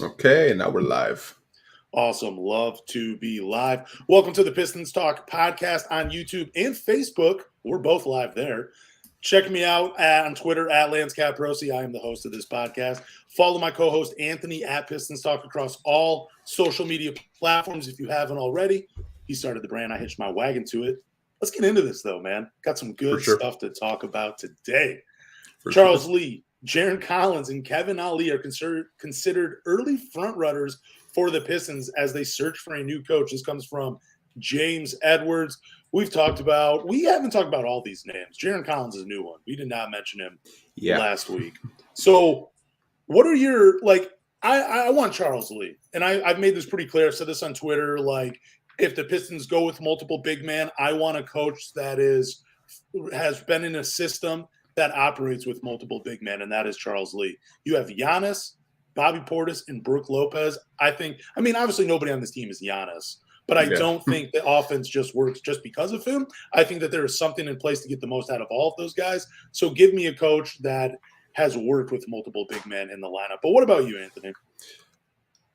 Okay, now we're live. Awesome. Love to be live. Welcome to the Pistons Talk Podcast on YouTube and Facebook. We're both live there. Check me out on Twitter at Lance Caprosi. I am the host of this podcast. Follow my co-host Anthony at Pistons Talk across all social media platforms if you haven't already. He started the brand. I hitched my wagon to it. Let's get into this though, man. Got some good stuff to talk about today. Charles Lee, Jarron Collins, and Kevin Ali are considered early frontrunners for the Pistons as they search for a new coach. This comes from James Edwards. We haven't talked about all these names. Jarron Collins is a new one. We did not mention him last week. So what are your, I want Charles Lee. And I've made this pretty clear. I've said this on Twitter. If the Pistons go with multiple big men, I want a coach that has been in a system that operates with multiple big men, and that is Charles Lee. You have Giannis, Bobby Portis, and Brook Lopez. Obviously nobody on this team is Giannis, but I don't think the offense just works just because of him. I think that there is something in place to get the most out of all of those guys. So give me a coach that has worked with multiple big men in the lineup. But what about you, Anthony?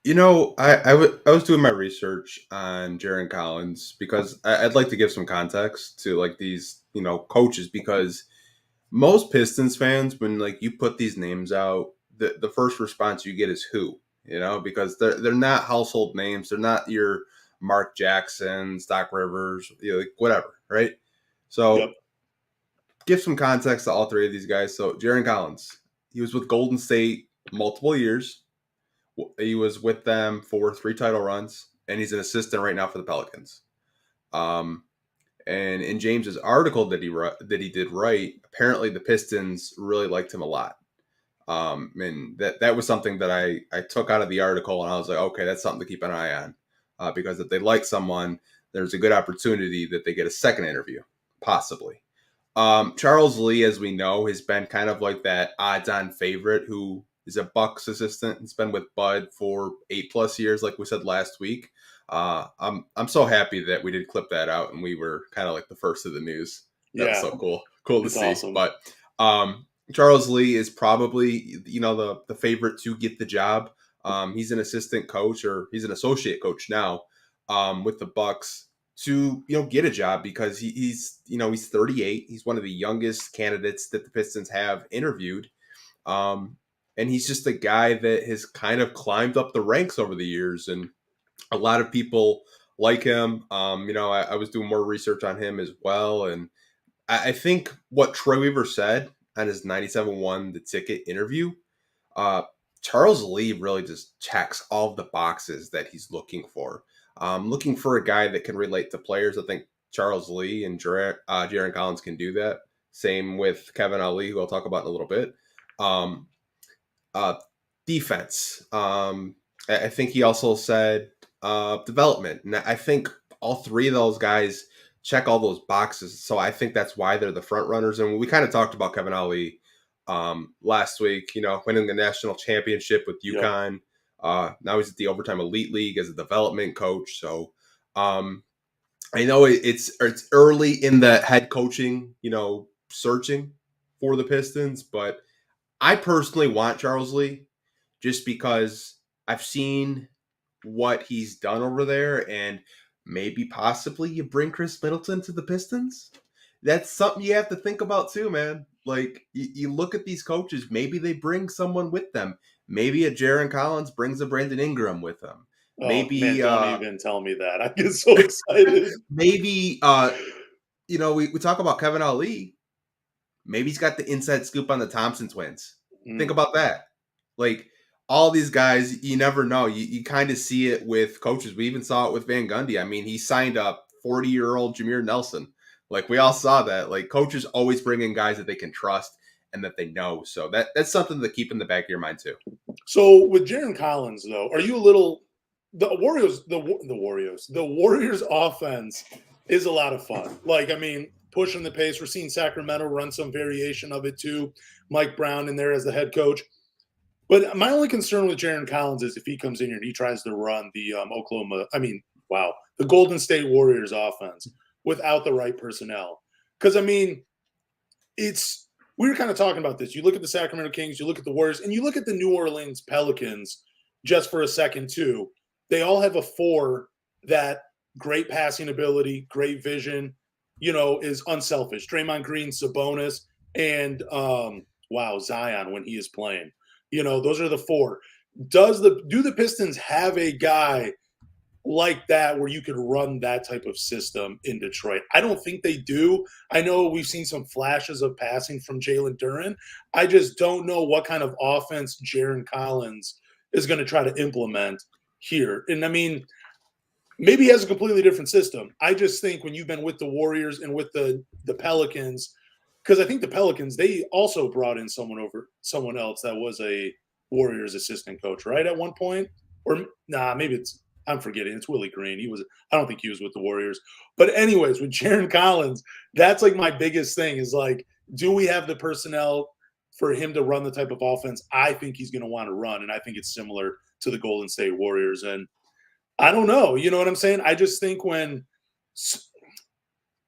You know, I was doing my research on Jarron Collins because I'd like to give some context to these, coaches, because most Pistons fans, when you put these names out, the first response you get is who, because they're not household names. They're not your Mark Jacksons, Doc Rivers, whatever, right? So give some context to all three of these guys. So Jarron Collins, he was with Golden State multiple years. He was with them for 3 title runs, and he's an assistant right now for the Pelicans. And in James's article that he did write, apparently the Pistons really liked him a lot. And that was something that I took out of the article, and I was like, okay, that's something to keep an eye on. Because if they like someone, there's a good opportunity that they get a second interview, possibly. Charles Lee, as we know, has been kind of like that odds-on favorite who is a Bucks assistant. He's been with Bud for 8+ years, like we said last week. I'm so happy that we did clip that out and we were kind of like the first of the news. That's so cool to see. Awesome. But Charles Lee is probably the favorite to get the job. He's an assistant coach, or he's an associate coach now with the Bucks, to get a job because he's 38. He's one of the youngest candidates that the Pistons have interviewed. And he's just a guy that has kind of climbed up the ranks over the years, and a lot of people like him. I was doing more research on him as well, and I think what Troy Weaver said on his 97.1 The Ticket interview, Charles Lee really just checks all of the boxes that he's looking for. Looking for a guy that can relate to players. I think Charles Lee and Jarron Collins can do that. Same with Kevin Ali, who I'll talk about in a little bit. Defense. I think he also said development. And I think all three of those guys check all those boxes. So I think that's why they're the front runners. And we kind of talked about Kevin Ali last week, winning the national championship with UConn. Now he's at the Overtime Elite League as a development coach. So I know it's early in the head coaching, searching for the Pistons, but I personally want Charles Lee just because I've seen what he's done over there, and maybe possibly you bring Chris Middleton to the Pistons. That's something you have to think about too, man. You look at these coaches, maybe they bring someone with them. Maybe a Jarron Collins brings a Brandon Ingram with them. Maybe man, don't even tell me that. I get so excited. Maybe we talk about Kevin Ali. Maybe he's got the inside scoop on the Thompson twins. Think about that. All these guys, you never know. You kind of see it with coaches. We even saw it with Van Gundy. I mean, he signed up 40-year-old Jameer Nelson. We all saw that. Coaches always bring in guys that they can trust and that they know. So that's something to keep in the back of your mind too. So with Jarron Collins, though, are you a little – the Warriors offense is a lot of fun. Pushing the pace. We're seeing Sacramento run some variation of it too. Mike Brown in there as the head coach. But my only concern with Jarron Collins is if he comes in here and he tries to run the the Golden State Warriors offense without the right personnel. Because, we were kind of talking about this. You look at the Sacramento Kings, you look at the Warriors, and you look at the New Orleans Pelicans. just for a second too, they all have a 4 that great passing ability, great vision, is unselfish. Draymond Green, Sabonis, and Zion when he is playing. Those are the 4. Do the Pistons have a guy like that where you could run that type of system in Detroit? I don't think they do. I know we've seen some flashes of passing from Jalen Duren. I just don't know what kind of offense Jaron Collins is going to try to implement here. And I mean, maybe he has a completely different system. I just think when you've been with the Warriors and with the Pelicans, because I think the Pelicans, they also brought in someone else that was a Warriors assistant coach, right? At one point, or maybe I'm forgetting. It's Willie Green. I don't think he was with the Warriors. But anyways, with Jaron Collins, that's like my biggest thing is like, do we have the personnel for him to run the type of offense I think he's going to want to run? And I think it's similar to the Golden State Warriors. And I don't know. You know what I'm saying? I just think when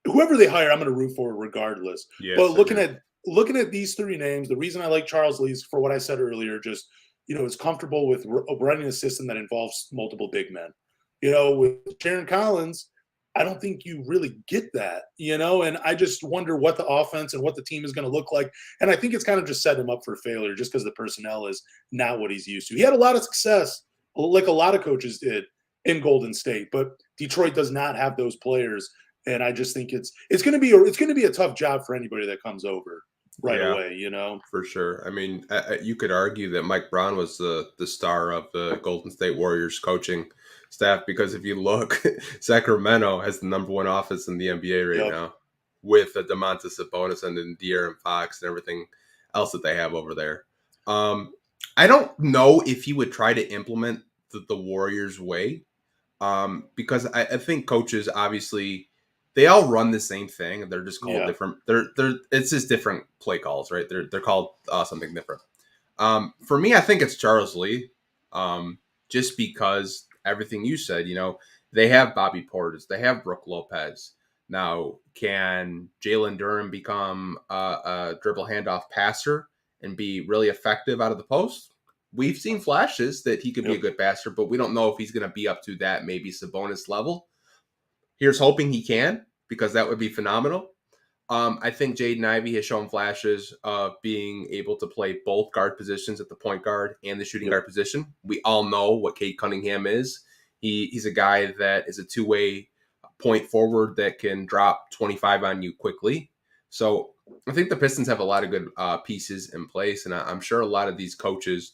whoever they hire, I'm going to root for regardless. Yes, but looking at these 3 names, the reason I like Charles Lee is for what I said earlier, just, is comfortable with running a system that involves multiple big men. With Jaron Collins, I don't think you really get that, and I just wonder what the offense and what the team is going to look like. And I think it's kind of just set him up for failure just because the personnel is not what he's used to. He had a lot of success, like a lot of coaches did in Golden State, but Detroit does not have those players. And I just think it's going to be a tough job for anybody that comes over away, For sure. I mean, you could argue that Mike Brown was the star of the Golden State Warriors coaching staff, because if you look, Sacramento has the number 1 offense in the NBA right now, with the Domantas Sabonis and then De'Aaron Fox and everything else that they have over there. I don't know if he would try to implement the Warriors way, because I think coaches, obviously, they all run the same thing. They're just called different. It's just different play calls, right? They're called something different. For me, I think it's Charles Lee, just because everything you said. They have Bobby Portis, they have Brook Lopez. Now, can Jalen Duren become a dribble handoff passer and be really effective out of the post? We've seen flashes that he could be a good passer, but we don't know if he's going to be up to that maybe Sabonis level. Here's hoping he can, because that would be phenomenal. I think Jaden Ivey has shown flashes of being able to play both guard positions at the point guard and the shooting guard position. We all know what Cade Cunningham is. He's a guy that is a 2-way point forward that can drop 25 on you quickly. So I think the Pistons have a lot of good pieces in place, and I'm sure a lot of these coaches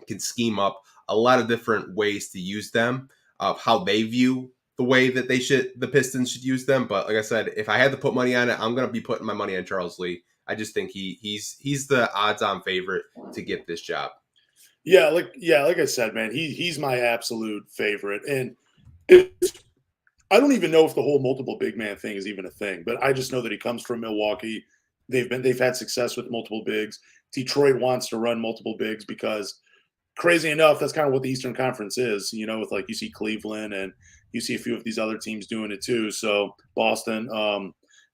can scheme up a lot of different ways to use them, of how they view the way that the Pistons should use them. But like I said, if I had to put money on it, I'm going to be putting my money on Charles Lee. I just think he's the odds-on favorite to get this job. Yeah, like I said, man, he's my absolute favorite. And I don't even know if the whole multiple big man thing is even a thing, but I just know that he comes from Milwaukee. They've had success with multiple bigs. Detroit wants to run multiple bigs because, crazy enough, that's kind of what the Eastern Conference is, with like you see Cleveland and you see a few of these other teams doing it too. So Boston,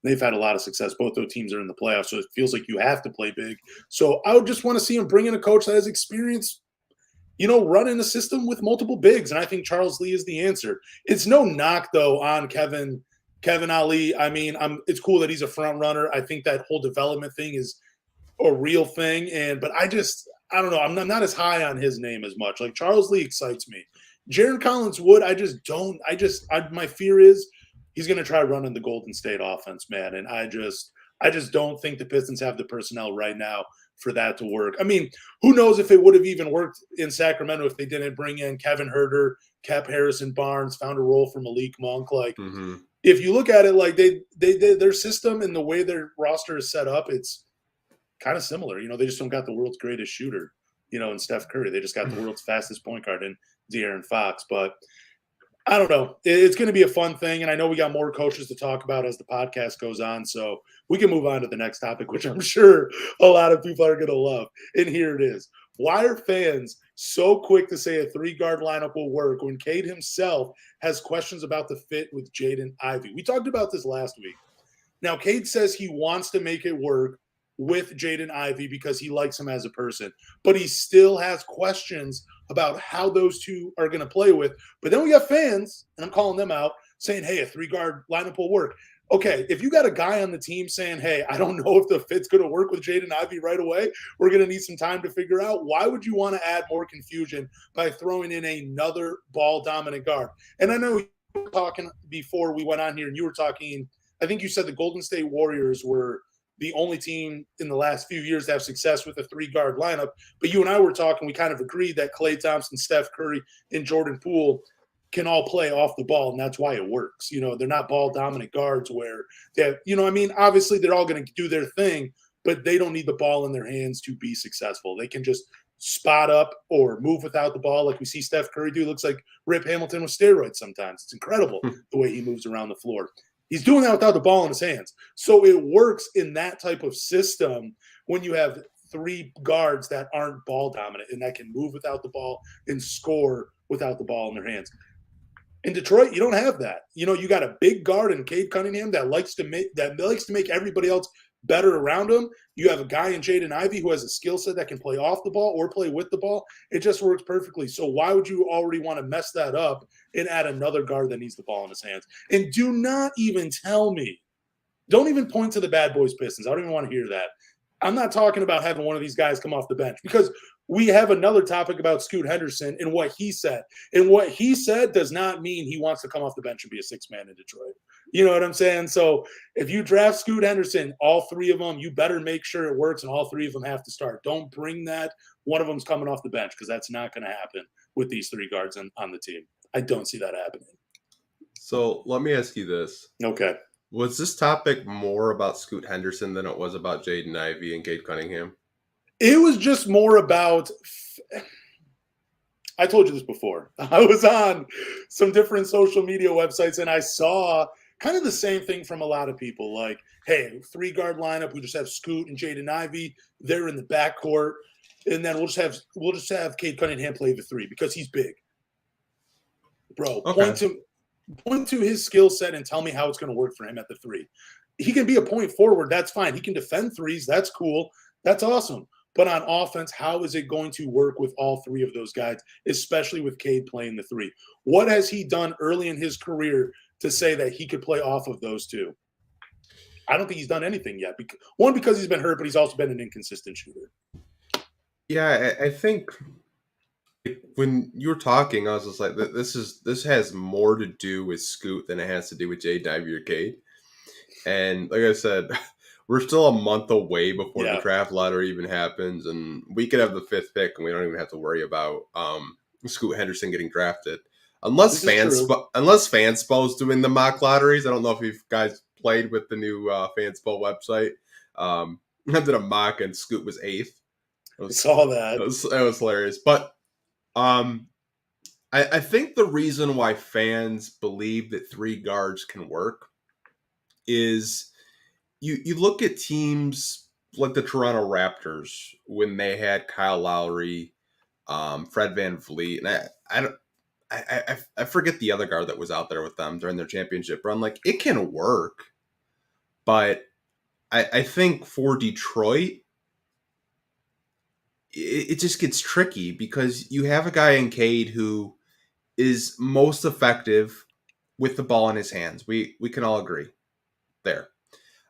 they've had a lot of success. Both those teams are in the playoffs, so it feels like you have to play big. So I would just want to see him bring in a coach that has experience, running a system with multiple bigs. And I think Charles Lee is the answer. It's no knock, though, on Kevin Ali. I mean, it's cool that he's a front runner. I think that whole development thing is a real thing. But I don't know. I'm not as high on his name as much. Like, Charles Lee excites me. Jaron Collins would. I just don't. My fear is he's going to try running the Golden State offense, man. And I just don't think the Pistons have the personnel right now for that to work. I mean, who knows if it would have even worked in Sacramento if they didn't bring in Kevin Huerter, kept Harrison Barnes, found a role for Malik Monk. Like, if you look at it, like their system and the way their roster is set up, it's kind of similar. They just don't got the world's greatest shooter, in Steph Curry. They just got the world's fastest point guard in De'Aaron Fox. But I don't know. It's going to be a fun thing. And I know we got more coaches to talk about as the podcast goes on. So we can move on to the next topic, which I'm sure a lot of people are going to love. And here it is. Why are fans so quick to say a 3-guard lineup will work when Cade himself has questions about the fit with Jaden Ivey? We talked about this last week. Now, Cade says he wants to make it work with Jaden Ivey because he likes him as a person, but he still has questions about how those two are going to play with. But then we got fans, and I'm calling them out, saying, hey, a 3-guard lineup will work. Okay, if you got a guy on the team saying, hey, I don't know if the fit's going to work with Jaden Ivey right away, we're going to need some time to figure out, why would you want to add more confusion by throwing in another ball-dominant guard? And I know you were talking before we went on here, and you were talking, I think you said the Golden State Warriors were the only team in the last few years to have success with a 3-guard lineup. But you and I were talking, we kind of agreed that Klay Thompson, Steph Curry, and Jordan Poole can all play off the ball, and that's why it works. They're not ball-dominant guards where they obviously they're all going to do their thing, but they don't need the ball in their hands to be successful. They can just spot up or move without the ball like we see Steph Curry do. It looks like Rip Hamilton with steroids sometimes. It's incredible the way he moves around the floor. He's doing that without the ball in his hands. So it works in that type of system when you have 3 guards that aren't ball dominant and that can move without the ball and score without the ball in their hands. In Detroit, you don't have that. You got a big guard in Cade Cunningham that likes to make everybody else better around him. You have a guy in Jaden Ivey who has a skill set that can play off the ball or play with the ball. It just works perfectly. So why would you already want to mess that up and add another guard that needs the ball in his hands? And do not even tell me, don't even point to the bad boys Pistons. I don't even want to hear that. I'm not talking about having one of these guys come off the bench, because we have another topic about Scoot Henderson and what he said. And what he said does not mean he wants to come off the bench and be a 6-man in Detroit. You know what I'm saying? So if you draft Scoot Henderson, all 3 of them, you better make sure it works, and all 3 of them have to start. Don't bring that one of them's coming off the bench, because that's not going to happen with these 3 guards on the team. I don't see that happening. So let me ask you this. Okay. Was this topic more about Scoot Henderson than it was about Jaden Ivey and Cade Cunningham? It was just more about – I told you this before. I was on some different social media websites, and I saw kind of the same thing from a lot of people. Like, hey, 3-guard lineup, we just have Scoot and Jaden Ivey. They're in the backcourt. And then we'll just have Cade Cunningham play the 3 because he's big. Bro, Okay. point to his skill set and tell me how it's going to work for him at the 3. He can be a point forward. That's fine. He can defend threes. That's cool. That's awesome. But on offense, how is it going to work with all 3 of those guys, especially with Cade playing the 3? What has he done early in his career to say that he could play off of those 2? I don't think he's done anything yet. One, because he's been hurt, but he's also been an inconsistent shooter. Yeah, I think when you were talking, I was just like, this has more to do with Scoot than it has to do with Jaden Ivey or Cade. And like I said, we're still a month away before the draft lottery even happens, and we could have the 5th pick, and we don't even have to worry about Scoot Henderson getting drafted, unless Fanspo's doing the mock lotteries. I don't know if you guys played with the new Fanspo website. I did a mock, and Scoot was 8th. I saw that. It was hilarious, but I think the reason why fans believe that 3 guards can work is you look at teams like the Toronto Raptors when they had Kyle Lowry, Fred VanVleet, and I forget the other guard that was out there with them during their championship run. Like, it can work, but I think for Detroit, it just gets tricky because you have a guy in Cade who is most effective with the ball in his hands. We can all agree there.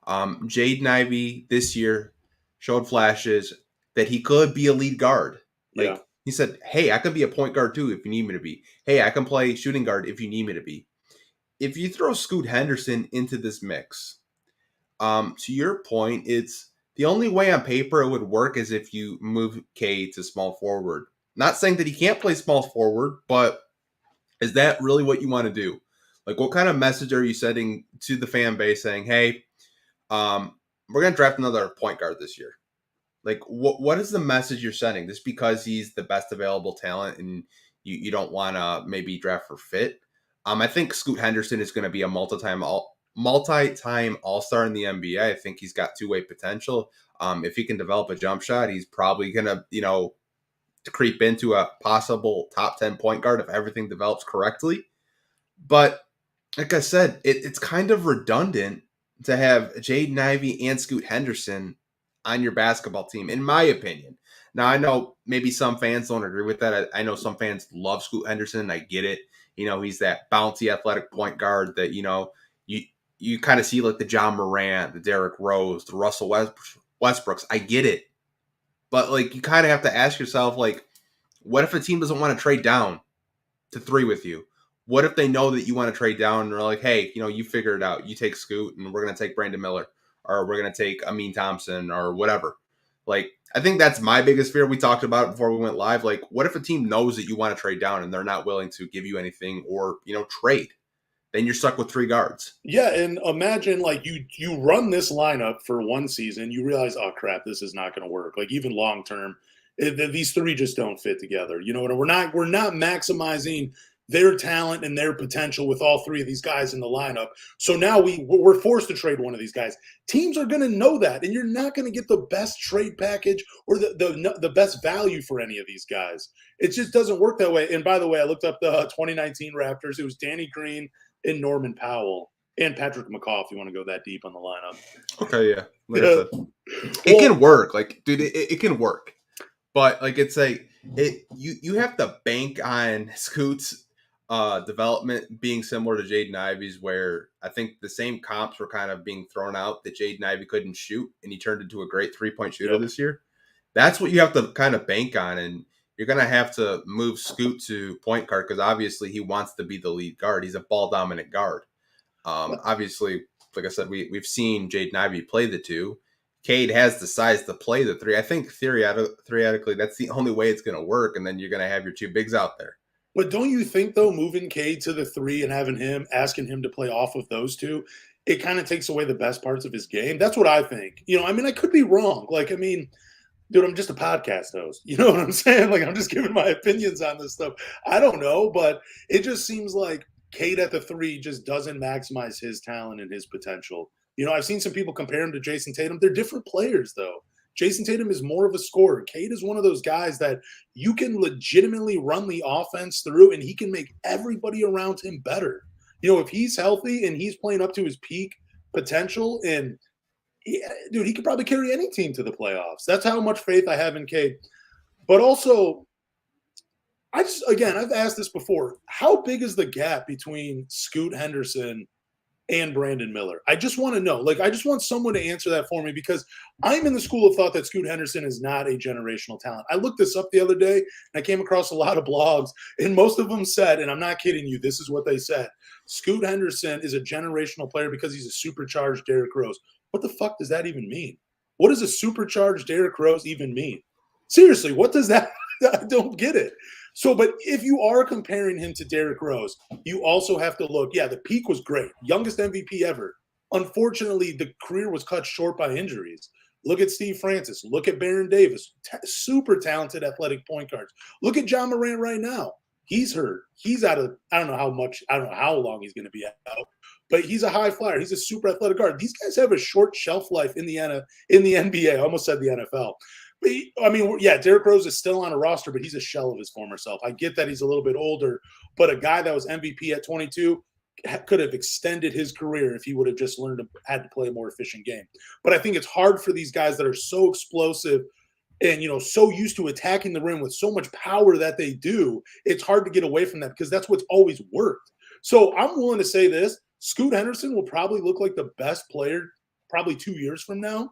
Jaden Ivey this year showed flashes that he could be a lead guard. He said, hey, I could be a point guard too if you need me to be. Hey, I can play shooting guard if you need me to be. If you throw Scoot Henderson into this mix, to your point, it's the only way on paper it would work is if you move Cade to small forward. Not saying that he can't play small forward, but is that really what you want to do? Like, what kind of message are you sending to the fan base saying, hey, we're going to draft another point guard this year? Like, what is the message you're sending? Just because he's the best available talent and you don't want to maybe draft for fit? I think Scoot Henderson is going to be a multi-time All-Star in the NBA. I think he's got two-way potential. If he can develop a jump shot, he's probably going to, creep into a possible top 10 point guard if everything develops correctly. But like I said, it's kind of redundant to have Jaden Ivey and Scoot Henderson on your basketball team, in my opinion. Now, I know maybe some fans don't agree with that. I know some fans love Scoot Henderson. I get it. He's that bouncy athletic point guard that, you kind of see like the John Morant, the Derrick Rose, the Russell Westbrooks. I get it. But, like, you kind of have to ask yourself, like, what if a team doesn't want to trade down to 3 with you? What if they know that you want to trade down and they're like, hey, you figure it out. You take Scoot and we're going to take Brandon Miller, or we're going to take Amin Thompson or whatever. Like, I think that's my biggest fear. We talked about it before we went live. Like, what if a team knows that you want to trade down and they're not willing to give you anything or, trade? Then you're stuck with 3 guards. Yeah, and imagine like you run this lineup for one season, you realize, oh crap, this is not going to work. Like even long term, these 3 just don't fit together. And we're not maximizing their talent and their potential with all 3 of these guys in the lineup. So now we're forced to trade one of these guys. Teams are going to know that, and you're not going to get the best trade package or the best value for any of these guys. It just doesn't work that way. And by the way, I looked up the 2019 Raptors. It was Danny Green and Norman Powell and Patrick McCaw, if you want to go that deep on the lineup. Okay, yeah. Like I said, it can work. Like, dude, it can work. But, like, you have to bank on Scoot's development being similar to Jaden Ivey's, where I think the same comps were kind of being thrown out that Jaden Ivey couldn't shoot, and he turned into a great 3-point shooter this year. That's what you have to kind of bank on, and you're going to have to move Scoot to point guard because obviously he wants to be the lead guard. He's a ball-dominant guard. Obviously, like I said, we've seen Jaden Ivey play the 2. Cade has the size to play the 3. I think theoretically that's the only way it's going to work, and then you're going to have your 2 bigs out there. But don't you think, though, moving Cade to the 3 and asking him to play off of those 2, it kind of takes away the best parts of his game? That's what I think. I could be wrong. Dude, I'm just a podcast host. You know what I'm saying? Like, I'm just giving my opinions on this stuff. I don't know, but it just seems like Cade at the 3 just doesn't maximize his talent and his potential. I've seen some people compare him to Jason Tatum. They're different players, though. Jason Tatum is more of a scorer. Cade is one of those guys that you can legitimately run the offense through, and he can make everybody around him better. If he's healthy and he's playing up to his peak potential, and he could probably carry any team to the playoffs. That's how much faith I have in Cade. But also, I've asked this before. How big is the gap between Scoot Henderson and Brandon Miller? I just want to know. I just want someone to answer that for me because I'm in the school of thought that Scoot Henderson is not a generational talent. I looked this up the other day, and I came across a lot of blogs, and most of them said, and I'm not kidding you, this is what they said. Scoot Henderson is a generational player because he's a supercharged Derrick Rose. What the fuck does that even mean? What does a supercharged Derrick Rose even mean? Seriously, what does that – I don't get it. So, but if you are comparing him to Derrick Rose, you also have to look, the peak was great. Youngest MVP ever. Unfortunately, the career was cut short by injuries. Look at Steve Francis. Look at Baron Davis. Super talented athletic point guards. Look at John Morant right now. He's hurt. He's out of – I don't know how long he's going to be out. But he's a high flyer. He's a super athletic guard. These guys have a short shelf life in the NBA. I almost said the NFL. But, Derrick Rose is still on a roster, but he's a shell of his former self. I get that he's a little bit older, but a guy that was MVP at 22 could have extended his career if he would have just had to play a more efficient game. But I think it's hard for these guys that are so explosive and, so used to attacking the rim with so much power that they do. It's hard to get away from that because that's what's always worked. So I'm willing to say this. Scoot Henderson will probably look like the best player probably 2 years from now.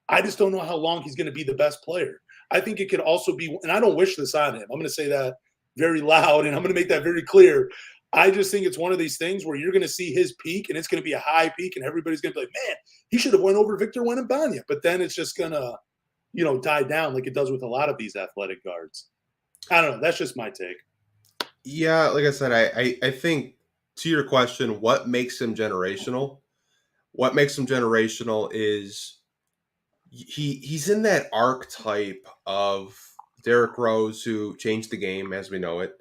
I just don't know how long he's going to be the best player. I think it could also be, and I don't wish this on him. I'm going to say that very loud, and I'm going to make that very clear. I just think it's one of these things where you're going to see his peak, and it's going to be a high peak, and everybody's going to be like, man, he should have went over Victor Wembanyama. But then it's just going to, die down like it does with a lot of these athletic guards. I don't know. That's just my take. Yeah, like I said, I think to your question, what makes him generational? What makes him generational is he's in that archetype of Derrick Rose, who changed the game as we know it.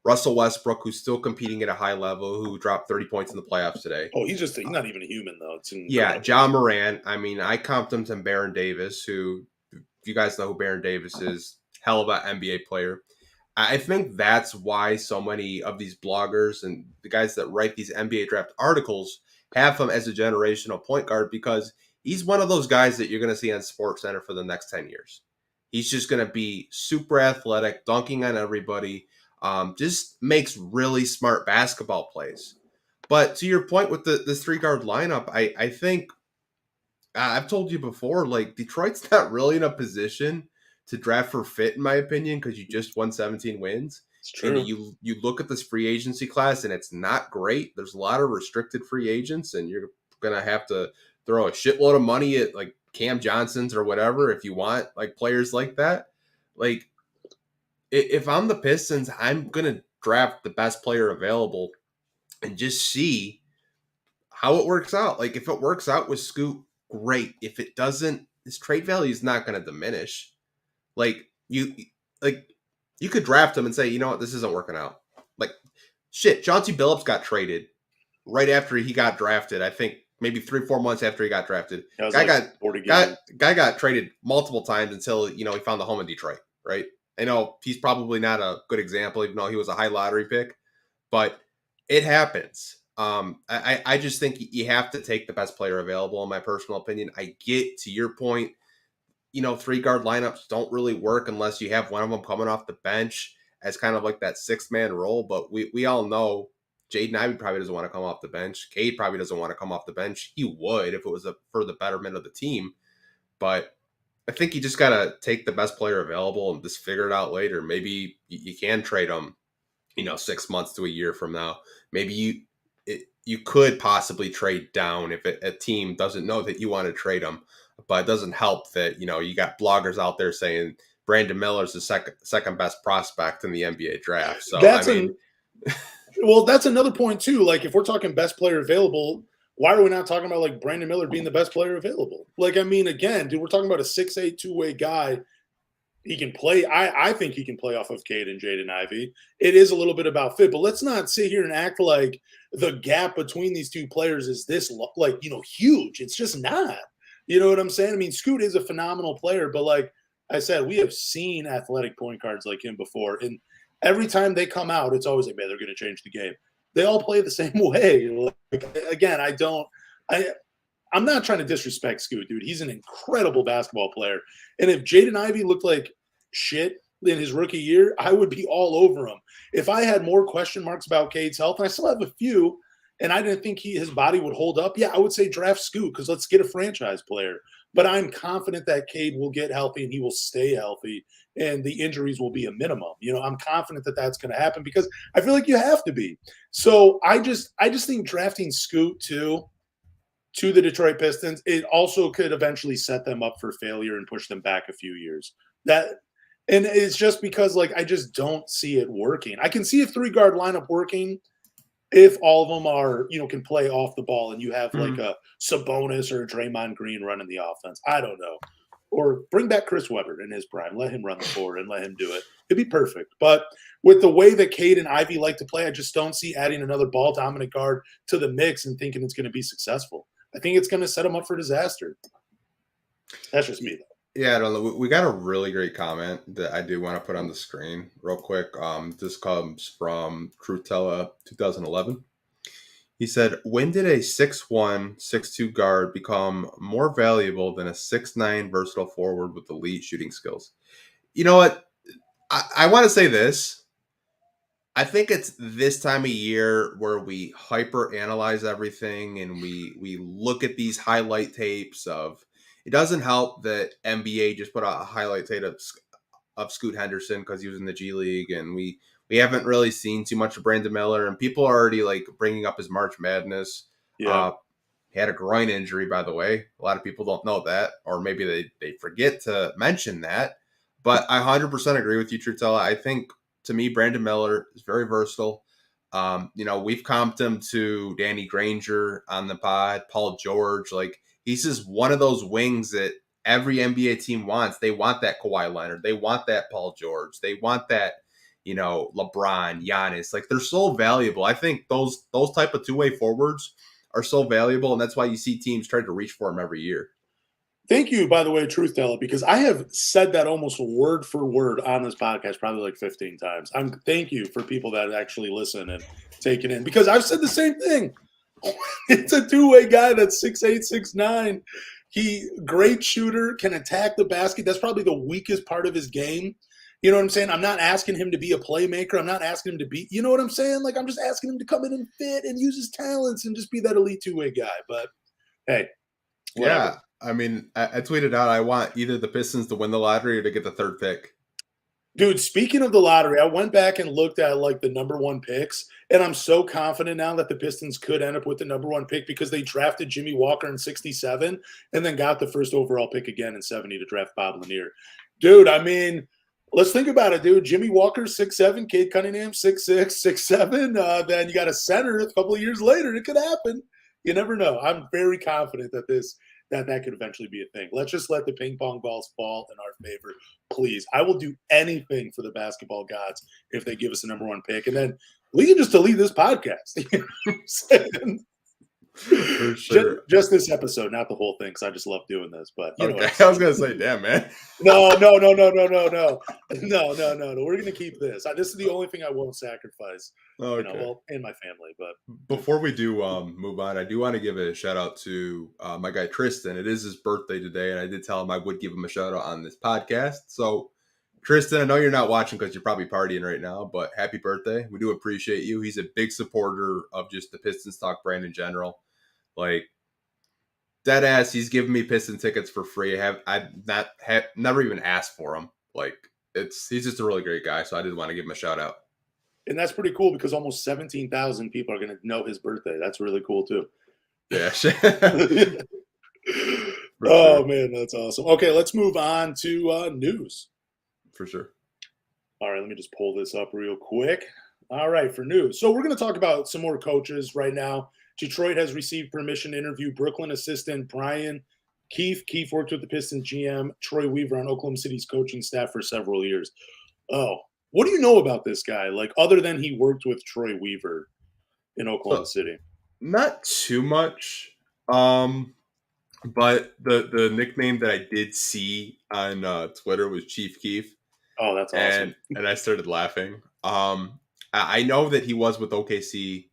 Russell Westbrook, who's still competing at a high level, who dropped 30 points in the playoffs today. Oh, he's not even a human, though. John Morant. I comped him to Baron Davis, who, if you guys know who Baron Davis is, hell of an NBA player. I think that's why so many of these bloggers and the guys that write these NBA draft articles have him as a generational point guard, because he's one of those guys that you're going to see on SportsCenter for the next 10 years. He's just going to be super athletic, dunking on everybody, just makes really smart basketball plays. But to your point with this 3-guard lineup, I think I've told you before, like Detroit's not really in a position to draft for fit, in my opinion, because you just won 17 wins. It's And true. you look at this free agency class, and it's not great. There's a lot of restricted free agents, and you're gonna have to throw a shitload of money at like Cam Johnson's or whatever if you want like players like that. Like if I'm the Pistons, I'm gonna draft the best player available and just see how it works out. Like if it works out with Scoot, great. If it doesn't, his trade value is not going to diminish. Like like you could draft him and say, you know what, this isn't working out. Like shit, Chauncey Billups got traded right after he got drafted. I think maybe 3-4 months after he got drafted. Guy got traded multiple times until he found the home in Detroit. Right. I know he's probably not a good example, even though he was a high lottery pick, but it happens. I just think you have to take the best player available, in my personal opinion. I get to your point, 3-guard lineups don't really work unless you have one of them coming off the bench as kind of like that 6-man role. But we all know Jaden Ivey probably doesn't want to come off the bench. Cade probably doesn't want to come off the bench. He would if it was for the betterment of the team. But I think you just got to take the best player available and just figure it out later. Maybe you can trade them, 6 months to a year from now. Maybe you could possibly trade down if a team doesn't know that you want to trade them. But it doesn't help that, you got bloggers out there saying Brandon Miller's the second best prospect in the NBA draft. So, well, that's another point, too. Like, if we're talking best player available, why are we not talking about, like, Brandon Miller being the best player available? Like, again, dude, we're talking about a 6'8", two-way guy. He can play. I think he can play off of Cade and Jaden Ivey. It is a little bit about fit, but let's not sit here and act like the gap between these two players is this, huge. It's just not. You know what I'm saying? Scoot is a phenomenal player, but like I said, we have seen athletic point guards like him before. And every time they come out, it's always like, man, they're going to change the game. They all play the same way. Again, I'm not trying to disrespect Scoot, dude. He's an incredible basketball player. And if Jaden Ivey looked like shit in his rookie year, I would be all over him. If I had more question marks about Cade's health, and I still have a few, and I didn't think his body would hold up, yeah, I would say draft Scoot because let's get a franchise player. But I'm confident that Cade will get healthy and he will stay healthy and the injuries will be a minimum. I'm confident that that's going to happen because I feel like you have to be. So I just think drafting Scoot too to the Detroit Pistons, it also could eventually set them up for failure and push them back a few years. And it's just because I just don't see it working. I can see a 3-guard lineup working if all of them are, can play off the ball and you have like a Sabonis or a Draymond Green running the offense. I don't know. Or bring back Chris Webber in his prime. Let him run the floor and let him do it. It'd be perfect. But with the way that Cade and Ivey like to play, I just don't see adding another ball-dominant guard to the mix and thinking it's going to be successful. I think it's going to set them up for disaster. That's just me, though. Yeah, I don't know. We got a really great comment that I do want to put on the screen real quick. This comes from Trutella 2011. He said, when did a 6'1", 6'2" guard become more valuable than a 6'9" versatile forward with elite shooting skills? You know what? I want to say this. I think it's this time of year where we hyper analyze everything and we look at these highlight tapes of. It doesn't help that NBA just put out a highlight tape of Scoot Henderson because he was in the G League, and we haven't really seen too much of Brandon Miller, and people are already bringing up his March Madness. Yeah. He had a groin injury, by the way. A lot of people don't know that, or maybe they forget to mention that. But I 100% agree with you, Trutella. I think, to me, Brandon Miller is very versatile. We've comped him to Danny Granger on the pod, Paul George. He's just one of those wings that every NBA team wants. They want that Kawhi Leonard. They want that Paul George. They want that, LeBron, Giannis. They're so valuable. I think those type of two-way forwards are so valuable, and that's why you see teams try to reach for them every year. Thank you, by the way, Truth Teller, because I have said that almost word for word on this podcast probably 15 times. Thank you for people that actually listen and take it in, because I've said the same thing. It's a two-way guy that's 6'8", 6'9", Great shooter, can attack the basket. That's probably the weakest part of his game. You know what I'm saying? I'm not asking him to be a playmaker. I'm not asking him to be, you know what I'm saying? Like, I'm just asking him to come in and fit and use his talents and just be that elite two-way guy. But, hey, whatever. Yeah. I mean, I tweeted out I want either the Pistons to win the lottery or to get the third pick. Dude, speaking of the lottery, I went back and looked at, like, the number one picks, and I'm so confident now that the Pistons could end up with the number one pick because they drafted Jimmy Walker in 67 and then got the first overall pick again in 70 to draft Bob Lanier. Dude, I mean – let's think about it, dude. Jimmy Walker, 6'7", Cade Cunningham, 6'6", 6'7". Then you got a center a couple of years later. It could happen. You never know. I'm very confident that that could eventually be a thing. Let's just let the ping pong balls fall in our favor, please. I will do anything for the basketball gods if they give us a number one pick. And then we can just delete this podcast. You know what I'm saying? For sure. Just this episode, not the whole thing, because I just love doing this. But you know, I was gonna say, damn, man. No. We're gonna keep this. This is the only thing I won't sacrifice. Okay. You know, well, and my family. But before we do move on, I do want to give a shout out to my guy Tristan. It is his birthday today, and I did tell him I would give him a shout out on this podcast. So, Tristan, I know you're not watching because you're probably partying right now, but happy birthday! We do appreciate you. He's a big supporter of just the Pistons Talk brand in general. Like, dead ass, he's giving me Piston tickets for free. I've never even asked for them. Like, he's just a really great guy, so I did want to give him a shout out. And that's pretty cool because almost 17,000 people are going to know his birthday. That's really cool too. Yeah. Oh man, that's awesome. Okay, let's move on to news. For sure. All right, let me just pull this up real quick. All right, for news. So we're going to talk about some more coaches right now. Detroit has received permission to interview Brooklyn assistant Brian Keefe. Keefe worked with the Pistons GM Troy Weaver on Oklahoma City's coaching staff for several years. Oh, what do you know about this guy? Like, other than he worked with Troy Weaver in Oklahoma City? Not too much. But the nickname that I did see on Twitter was Chief Keef. Oh, that's awesome. And I started laughing. I know that he was with OKC,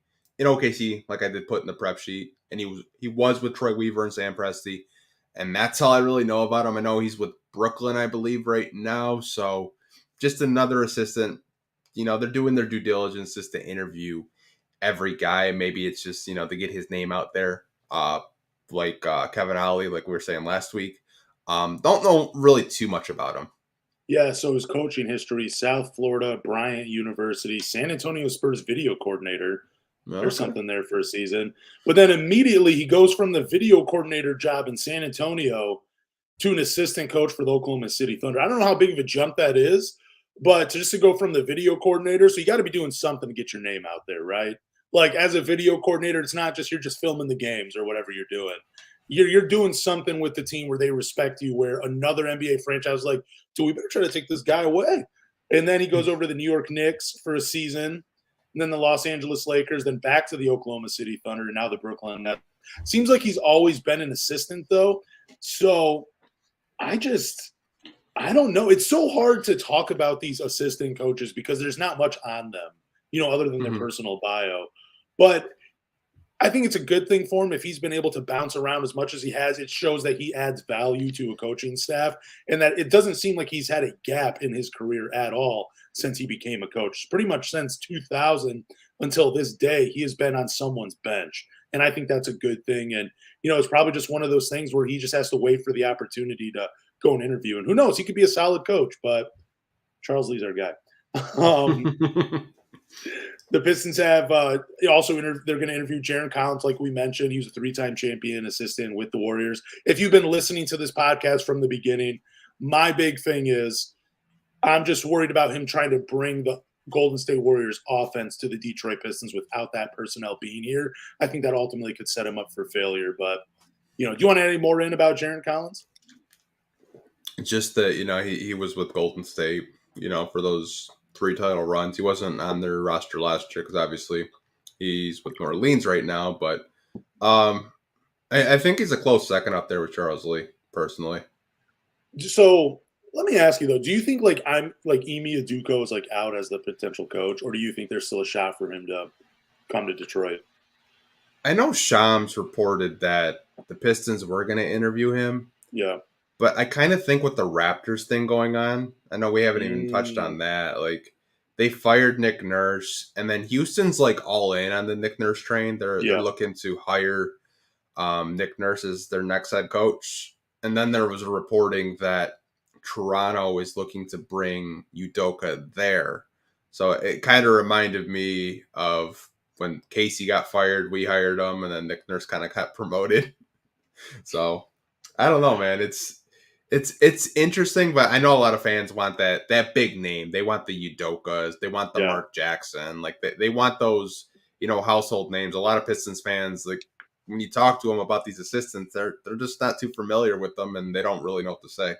like I did put in the prep sheet, and he was with Troy Weaver and Sam Presti, and that's all I really know about him. I know he's with Brooklyn, I believe, right now. So just another assistant. You know, they're doing their due diligence just to interview every guy. Maybe it's just, to get his name out there. Like Kevin Ollie, like we were saying last week. Don't know really too much about him. Yeah, so his coaching history, South Florida, Bryant University, San Antonio Spurs video coordinator. Okay. There's something there for a season. But then immediately he goes from the video coordinator job in San Antonio to an assistant coach for the Oklahoma City Thunder. I don't know how big of a jump that is, but just to go from the video coordinator, so you got to be doing something to get your name out there, right? Like, as a video coordinator, it's not just you're just filming the games or whatever you're doing. You're doing something with the team where they respect you, where another NBA franchise is like, dude, we better try to take this guy away. And then he goes over to the New York Knicks for a season, and then the Los Angeles Lakers, then back to the Oklahoma City Thunder, and now the Brooklyn Nets. Seems like he's always been an assistant, though. So I don't know. It's so hard to talk about these assistant coaches because there's not much on them, other than their personal bio. But I think it's a good thing for him if he's been able to bounce around as much as he has. It shows that he adds value to a coaching staff and that it doesn't seem like he's had a gap in his career at all since he became a coach. Pretty much since 2000 until this day, he has been on someone's bench. And I think that's a good thing. And, it's probably just one of those things where he just has to wait for the opportunity to go and interview. And who knows, he could be a solid coach, but Charles Lee's our guy. The Pistons have also they're going to interview Jarron Collins, like we mentioned. He was a 3-time champion assistant with the Warriors. If you've been listening to this podcast from the beginning, my big thing is I'm just worried about him trying to bring the Golden State Warriors offense to the Detroit Pistons without that personnel being here. I think that ultimately could set him up for failure. But, do you want to add any more in about Jarron Collins? Just that, he was with Golden State, for those 3 title runs. He wasn't on their roster last year because obviously he's with New Orleans right now. But I think he's a close second up there with Charles Lee, personally. So let me ask you though: do you think Ime Udoka is out as the potential coach, or do you think there's still a shot for him to come to Detroit? I know Shams reported that the Pistons were going to interview him. Yeah. But I kind of think with the Raptors thing going on, I know we haven't even touched Mm, on that. Like they fired Nick Nurse, and then Houston's like all in on the Nick Nurse train. They're yeah. looking to hire Nick Nurse as their next head coach. And then there was a reporting that Toronto is looking to bring Udoka there. So it kind of reminded me of when Casey got fired, we hired him, and then Nick Nurse kind of got promoted. So I don't know, man. It's interesting, but I know a lot of fans want that big name. They want the Udokas, they want the Yeah. Mark Jackson, like they want those household names. A lot of Pistons fans, like when you talk to them about these assistants, they're just not too familiar with them, and they don't really know what to say.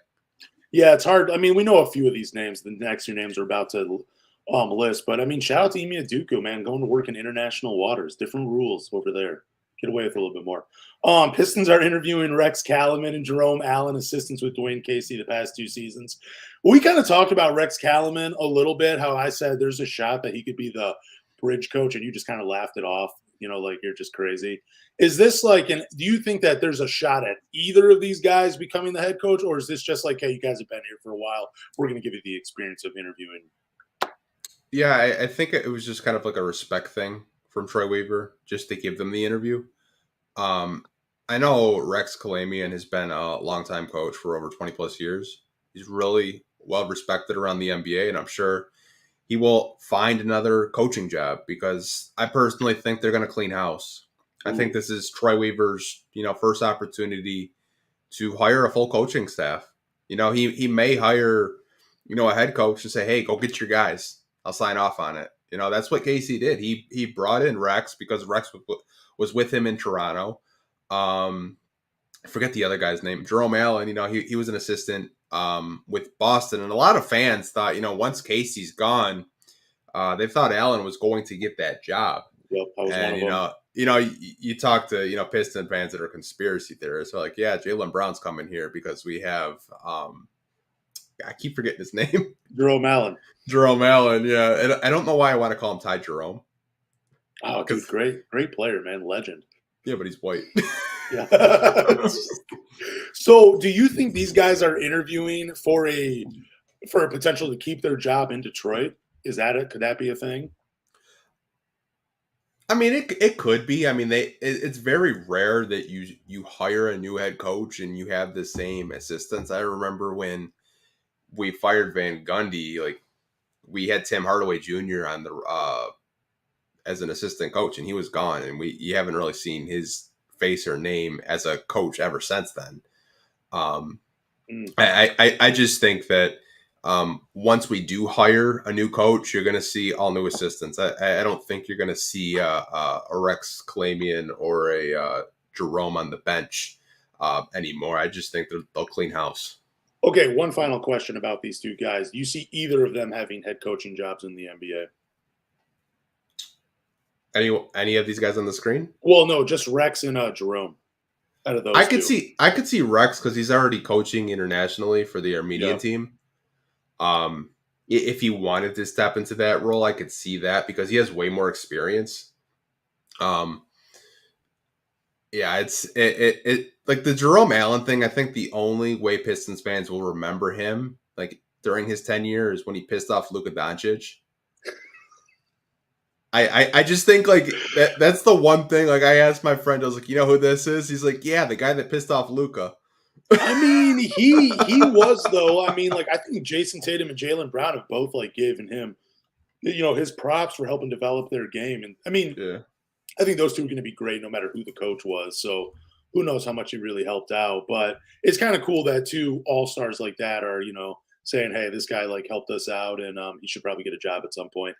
Yeah, it's hard. I mean, we know a few of these names. The next few names are about to list, but I mean, shout out to Emi Aduku, man, going to work in international waters. Different rules over there. Get away with a little bit more. Pistons are interviewing Rex Kalaman and Jerome Allen, assistants with Dwayne Casey the past 2 seasons. We kind of talked about Rex Kalaman a little bit, how I said there's a shot that he could be the bridge coach, and you just kind of laughed it off, like you're just crazy. Is this like, do you think that there's a shot at either of these guys becoming the head coach, or is this just like, hey, you guys have been here for a while, we're going to give you the experience of interviewing? Yeah, I think it was just kind of like a respect thing from Troy Weaver, just to give them the interview. Um, I know Rex Kalamian has been a longtime coach for over 20 plus years. He's really well respected around the NBA, and I'm sure he will find another coaching job because I personally think they're going to clean house. I think Ooh. this is Troy Weaver's, first opportunity to hire a full coaching staff. He may hire, a head coach and say, "Hey, go get your guys. I'll sign off on it." That's what Casey did. He brought in Rex because Rex was with him in Toronto. I forget the other guy's name, Jerome Allen. He was an assistant with Boston, and a lot of fans thought, once Casey's gone, they thought Allen was going to get that job. Yep, I was one And of them. you talk to Piston fans that are conspiracy theorists. They're like, yeah, Jaylen Brown's coming here because we have I keep forgetting his name, Jerome Allen. Jerome Allen. Yeah, and I don't know why I want to call him Ty Jerome. Oh, dude, great player, man, legend. Yeah, but he's white. Yeah. So, do you think these guys are interviewing for a potential to keep their job in Detroit? Is that it? Could that be a thing? I mean, it could be. I mean, it's very rare that you hire a new head coach and you have the same assistants. I remember when we fired Van Gundy, like we had Tim Hardaway Jr. on the as an assistant coach, and he was gone, and you haven't really seen his face or name as a coach ever since then. Um, I just think that once we do hire a new coach, you're going to see all new assistants. I don't think you're going to see a Rex Kalamian or a Jerome on the bench anymore. I just think they'll clean house. Okay, one final question about these two guys. Do you see either of them having head coaching jobs in the NBA? Any of these guys on the screen? Well, no, just Rex and Jerome. Out of those I could see Rex because he's already coaching internationally for the Armenian team. If he wanted to step into that role, I could see that because he has way more experience. Yeah, it like the Jerome Allen thing. I think the only way Pistons fans will remember him, like during his tenure, is when he pissed off Luka Doncic. I just think like that's the one thing. Like I asked my friend, I was like, you know who this is? He's like, yeah, the guy that pissed off Luka. I mean, he was though. I mean, like I think Jason Tatum and Jaylen Brown have both like given him, his props for helping develop their game. And I mean, Yeah. I think those two are going to be great no matter who the coach was. So who knows how much he really helped out. But it's kind of cool that two all-stars like that are, saying, hey, this guy like helped us out and he should probably get a job at some point.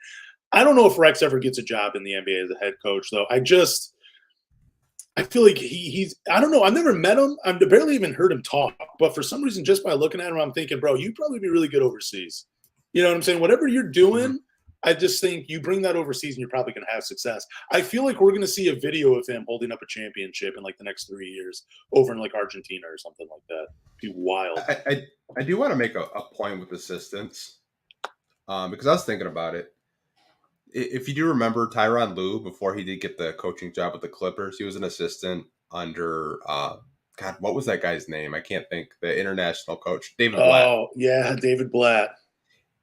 I don't know if Rex ever gets a job in the NBA as a head coach, though. I feel like he's I don't know. I've never met him. I've barely even heard him talk. But for some reason, just by looking at him, I'm thinking, bro, you'd probably be really good overseas. You know what I'm saying? Whatever you're doing, I just think you bring that overseas and you're probably going to have success. I feel like we're going to see a video of him holding up a championship in like the next 3 years over in like Argentina or something like that. It'd be wild. I do want to make a point with assistants because I was thinking about it. if you do remember Tyronn Lue, before he did get the coaching job with the Clippers, he was an assistant under God, what was that guy's name? I can't think. The international coach, David Blatt. Oh, yeah, David Blatt.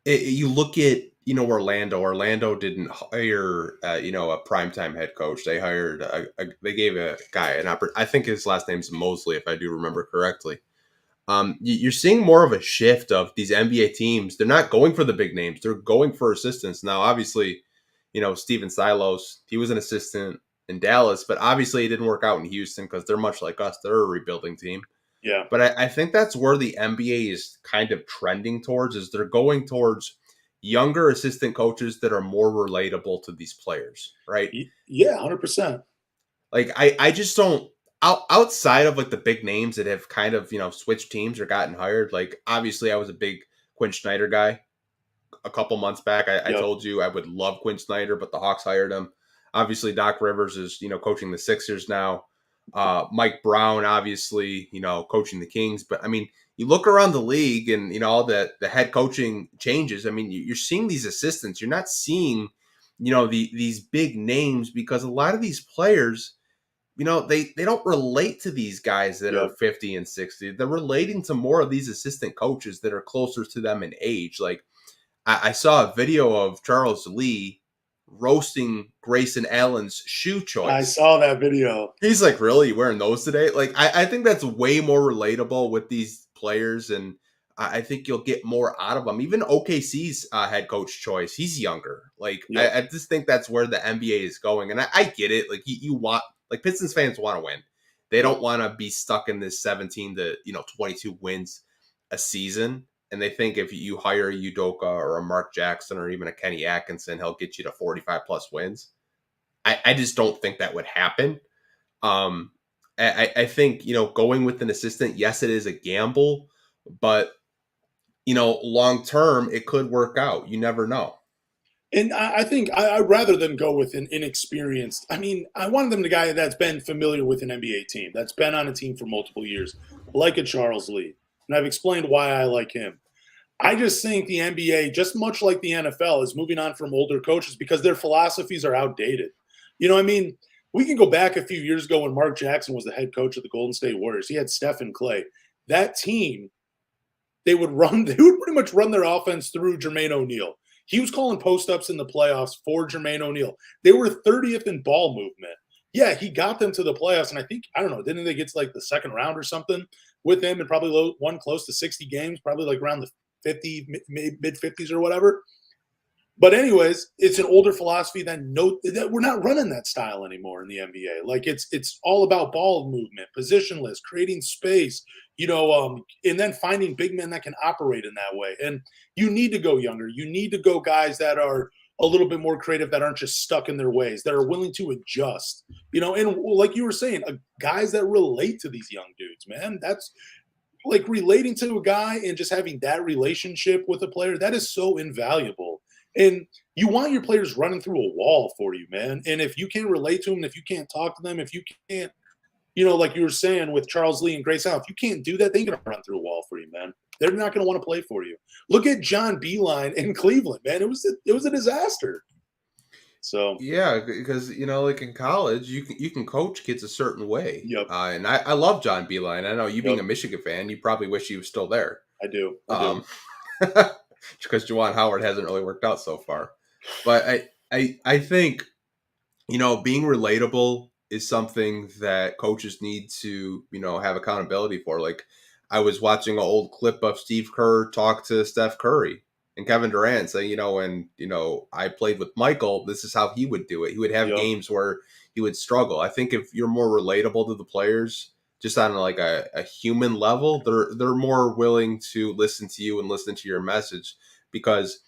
You look at Orlando. Orlando didn't hire a primetime head coach. They hired they gave a guy an opportunity. I think his last name's Mosley, if I do remember correctly. You're seeing more of a shift of these NBA teams. They're not going for the big names. They're going for assistants. Now, obviously, Steven Silos, he was an assistant in Dallas, but obviously it didn't work out in Houston because they're much like us. They're a rebuilding team. Yeah. But I think that's where the NBA is kind of trending towards, is they're going towards younger assistant coaches that are more relatable to these players, right? Yeah, 100%. Like, I just don't, outside of like the big names that have kind of, switched teams or gotten hired. Like, obviously I was a big Quinn Snyder guy a couple months back. I told you I would love Quinn Snyder, but the Hawks hired him. Obviously Doc Rivers is, coaching the Sixers now. Mike Brown, obviously, coaching the Kings. But I mean, you look around the league and, all the head coaching changes. I mean, you're seeing these assistants. You're not seeing, these big names, because a lot of these players, they don't relate to these guys that are 50 and 60. They're relating to more of these assistant coaches that are closer to them in age. Like, I saw a video of Charles Lee roasting Grayson Allen's shoe choice. I saw that video. He's like, really? You wearing those today? Like, I think that's way more relatable with these players, and I think you'll get more out of them. Even OKC's head coach choice, he's younger. Like, I just think that's where the NBA is going, and I get it. Like, you want, like, Pistons fans want to win. They don't want to be stuck in this 17 to 22 wins a season. And they think if you hire a Udoka or a Mark Jackson or even a Kenny Atkinson, he'll get you to 45 plus wins. I just don't think that would happen. I think, going with an assistant, yes, it is a gamble, but, long term, it could work out. You never know. And I think I'd rather than go with an inexperienced. I mean, I wanted them the guy that's been familiar with an NBA team, that's been on a team for multiple years, like a Charles Lee. And I've explained why I like him. I just think the NBA, just much like the NFL, is moving on from older coaches because their philosophies are outdated. I mean, we can go back a few years ago when Mark Jackson was the head coach of the Golden State Warriors. He had Steph and Clay. That team, they would pretty much run their offense through Jermaine O'Neal. He was calling post-ups in the playoffs for Jermaine O'Neal. They were 30th in ball movement. Yeah, he got them to the playoffs, and I think, I don't know, didn't they get to like the second round or something with him, and probably won close to 60 games, probably like around the 50, mid-50s or whatever. But anyways, it's an older philosophy that we're not running that style anymore in the NBA. Like, it's all about ball movement, positionless, creating space, and then finding big men that can operate in that way. And you need to go younger. You need to go guys that are a little bit more creative, that aren't just stuck in their ways, that are willing to adjust, and like you were saying, guys that relate to these young dudes, man. That's like relating to a guy and just having that relationship with a player. That is so invaluable. And you want your players running through a wall for you, man. And if you can't relate to them, if you can't talk to them, if you can't, like you were saying with Charles Lee and Grace Allen, if you can't do that, they're going to run through a wall for you, man. They're not going to want to play for you. Look at John Beilein in Cleveland, man. It was a disaster. So yeah, because like in college, you can coach kids a certain way. Yep. And I love John Beilein. I know you being a Michigan fan, you probably wish he was still there. I do. Because Juwan Howard hasn't really worked out so far. But I think, being relatable is something that coaches need to, have accountability for. Like, I was watching an old clip of Steve Kerr talk to Steph Curry and Kevin Durant saying, when, I played with Michael, this is how he would do it. He would have games where he would struggle. I think if you're more relatable to the players, just on like a human level, they're more willing to listen to you and listen to your message, because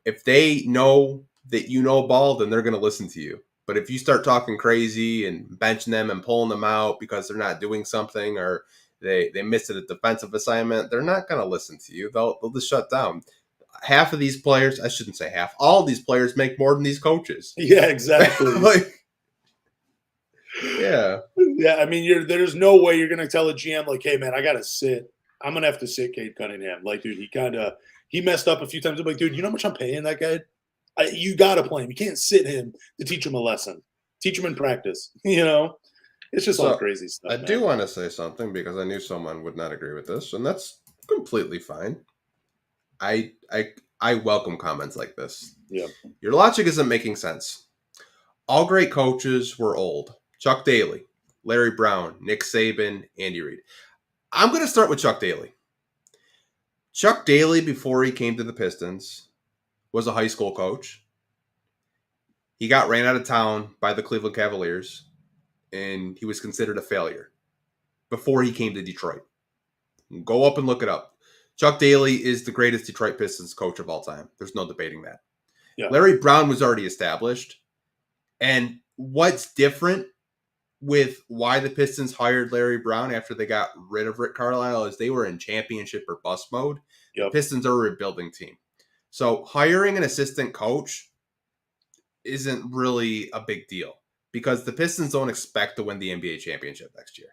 if they know that ball, then they're going to listen to you. But if you start talking crazy and benching them and pulling them out because they're not doing something, or they missed a defensive assignment, they're not going to listen to you. They'll just shut down. Half of these players, I shouldn't say half, all of these players make more than these coaches. Yeah, exactly. Yeah. Yeah, I mean, there's no way you're going to tell a GM, like, hey, man, I got to sit. I'm going to have to sit Cade Cunningham. Like, dude, he messed up a few times. I'm like, dude, you know how much I'm paying that guy? You got to play him. You can't sit him to teach him a lesson. Teach him in practice. It's just all crazy stuff. I man. do want to say something because I knew someone would not agree with this, and that's completely fine. I welcome comments like this. Yeah. Your logic isn't making sense. All great coaches were old. Chuck Daly, Larry Brown, Nick Saban, Andy Reid. I'm going to start with Chuck Daly. Chuck Daly, before he came to the Pistons, was a high school coach. He got ran out of town by the Cleveland Cavaliers, and he was considered a failure before he came to Detroit. Go up and look it up. Chuck Daly is the greatest Detroit Pistons coach of all time. There's no debating that. Yeah. Larry Brown was already established. And what's different with why the Pistons hired Larry Brown after they got rid of Rick Carlisle is they were in championship or bust mode. Yep. The Pistons are a rebuilding team. So hiring an assistant coach isn't really a big deal because the Pistons don't expect to win the NBA championship next year.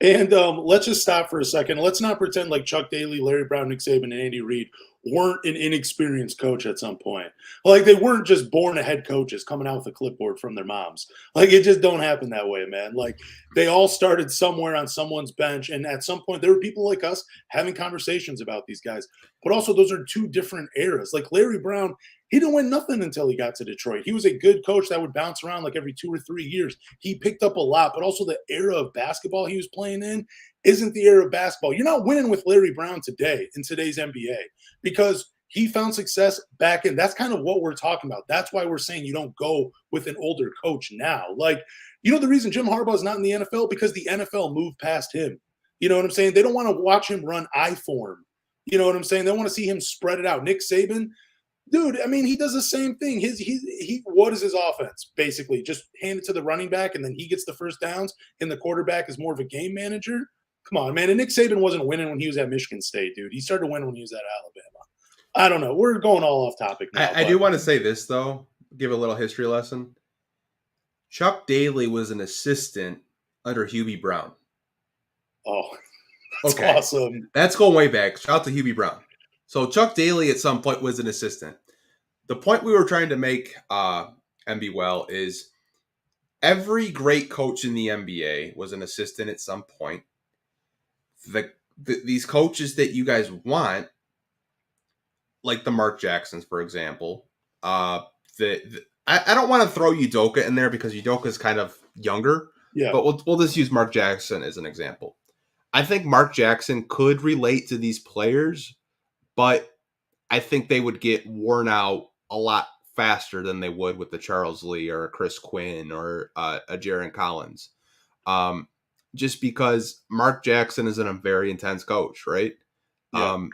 And let's just stop for a second. Let's not pretend like Chuck Daly, Larry Brown, Nick Saban, and Andy Reid weren't an inexperienced coach at some point. Like, they weren't just born head coaches coming out with a clipboard from their moms. Like, it just don't happen that way, man. Like, they all started somewhere on someone's bench, and at some point there were people like us having conversations about these guys. But also, those are two different eras. Like, Larry Brown, he didn't win nothing until he got to Detroit. He was a good coach that would bounce around like every 2 or 3 years. He picked up a lot, but also the era of basketball he was playing in isn't the era of basketball. You're not winning with Larry Brown today in today's NBA because he found success back in. That's kind of what we're talking about. That's why we're saying you don't go with an older coach now. Like, the reason Jim Harbaugh is not in the NFL because the NFL moved past him. You know what I'm saying? They don't want to watch him run I form. You know what I'm saying? They want to see him spread it out. Nick Saban, dude, I mean, he does the same thing. What is his offense? Basically, just hand it to the running back, and then he gets the first downs, and the quarterback is more of a game manager. Come on, man. And Nick Saban wasn't winning when he was at Michigan State, dude. He started winning when he was at Alabama. I don't know. We're going all off topic now. I do want to say this, though. Give a little history lesson. Chuck Daly was an assistant under Hubie Brown. Oh, that's awesome. That's going way back. Shout out to Hubie Brown. So Chuck Daly at some point was an assistant. The point we were trying to make, MB Well, is every great coach in the NBA was an assistant at some point. These coaches that you guys want, like the Mark Jacksons, for example, I don't want to throw Udoka in there because Udoka is kind of younger. Yeah. But we'll just use Mark Jackson as an example. I think Mark Jackson could relate to these players, but I think they would get worn out a lot faster than they would with the Charles Lee or a Chris Quinn or a Jaron Collins. Just because Mark Jackson isn't a very intense coach, right? Yeah.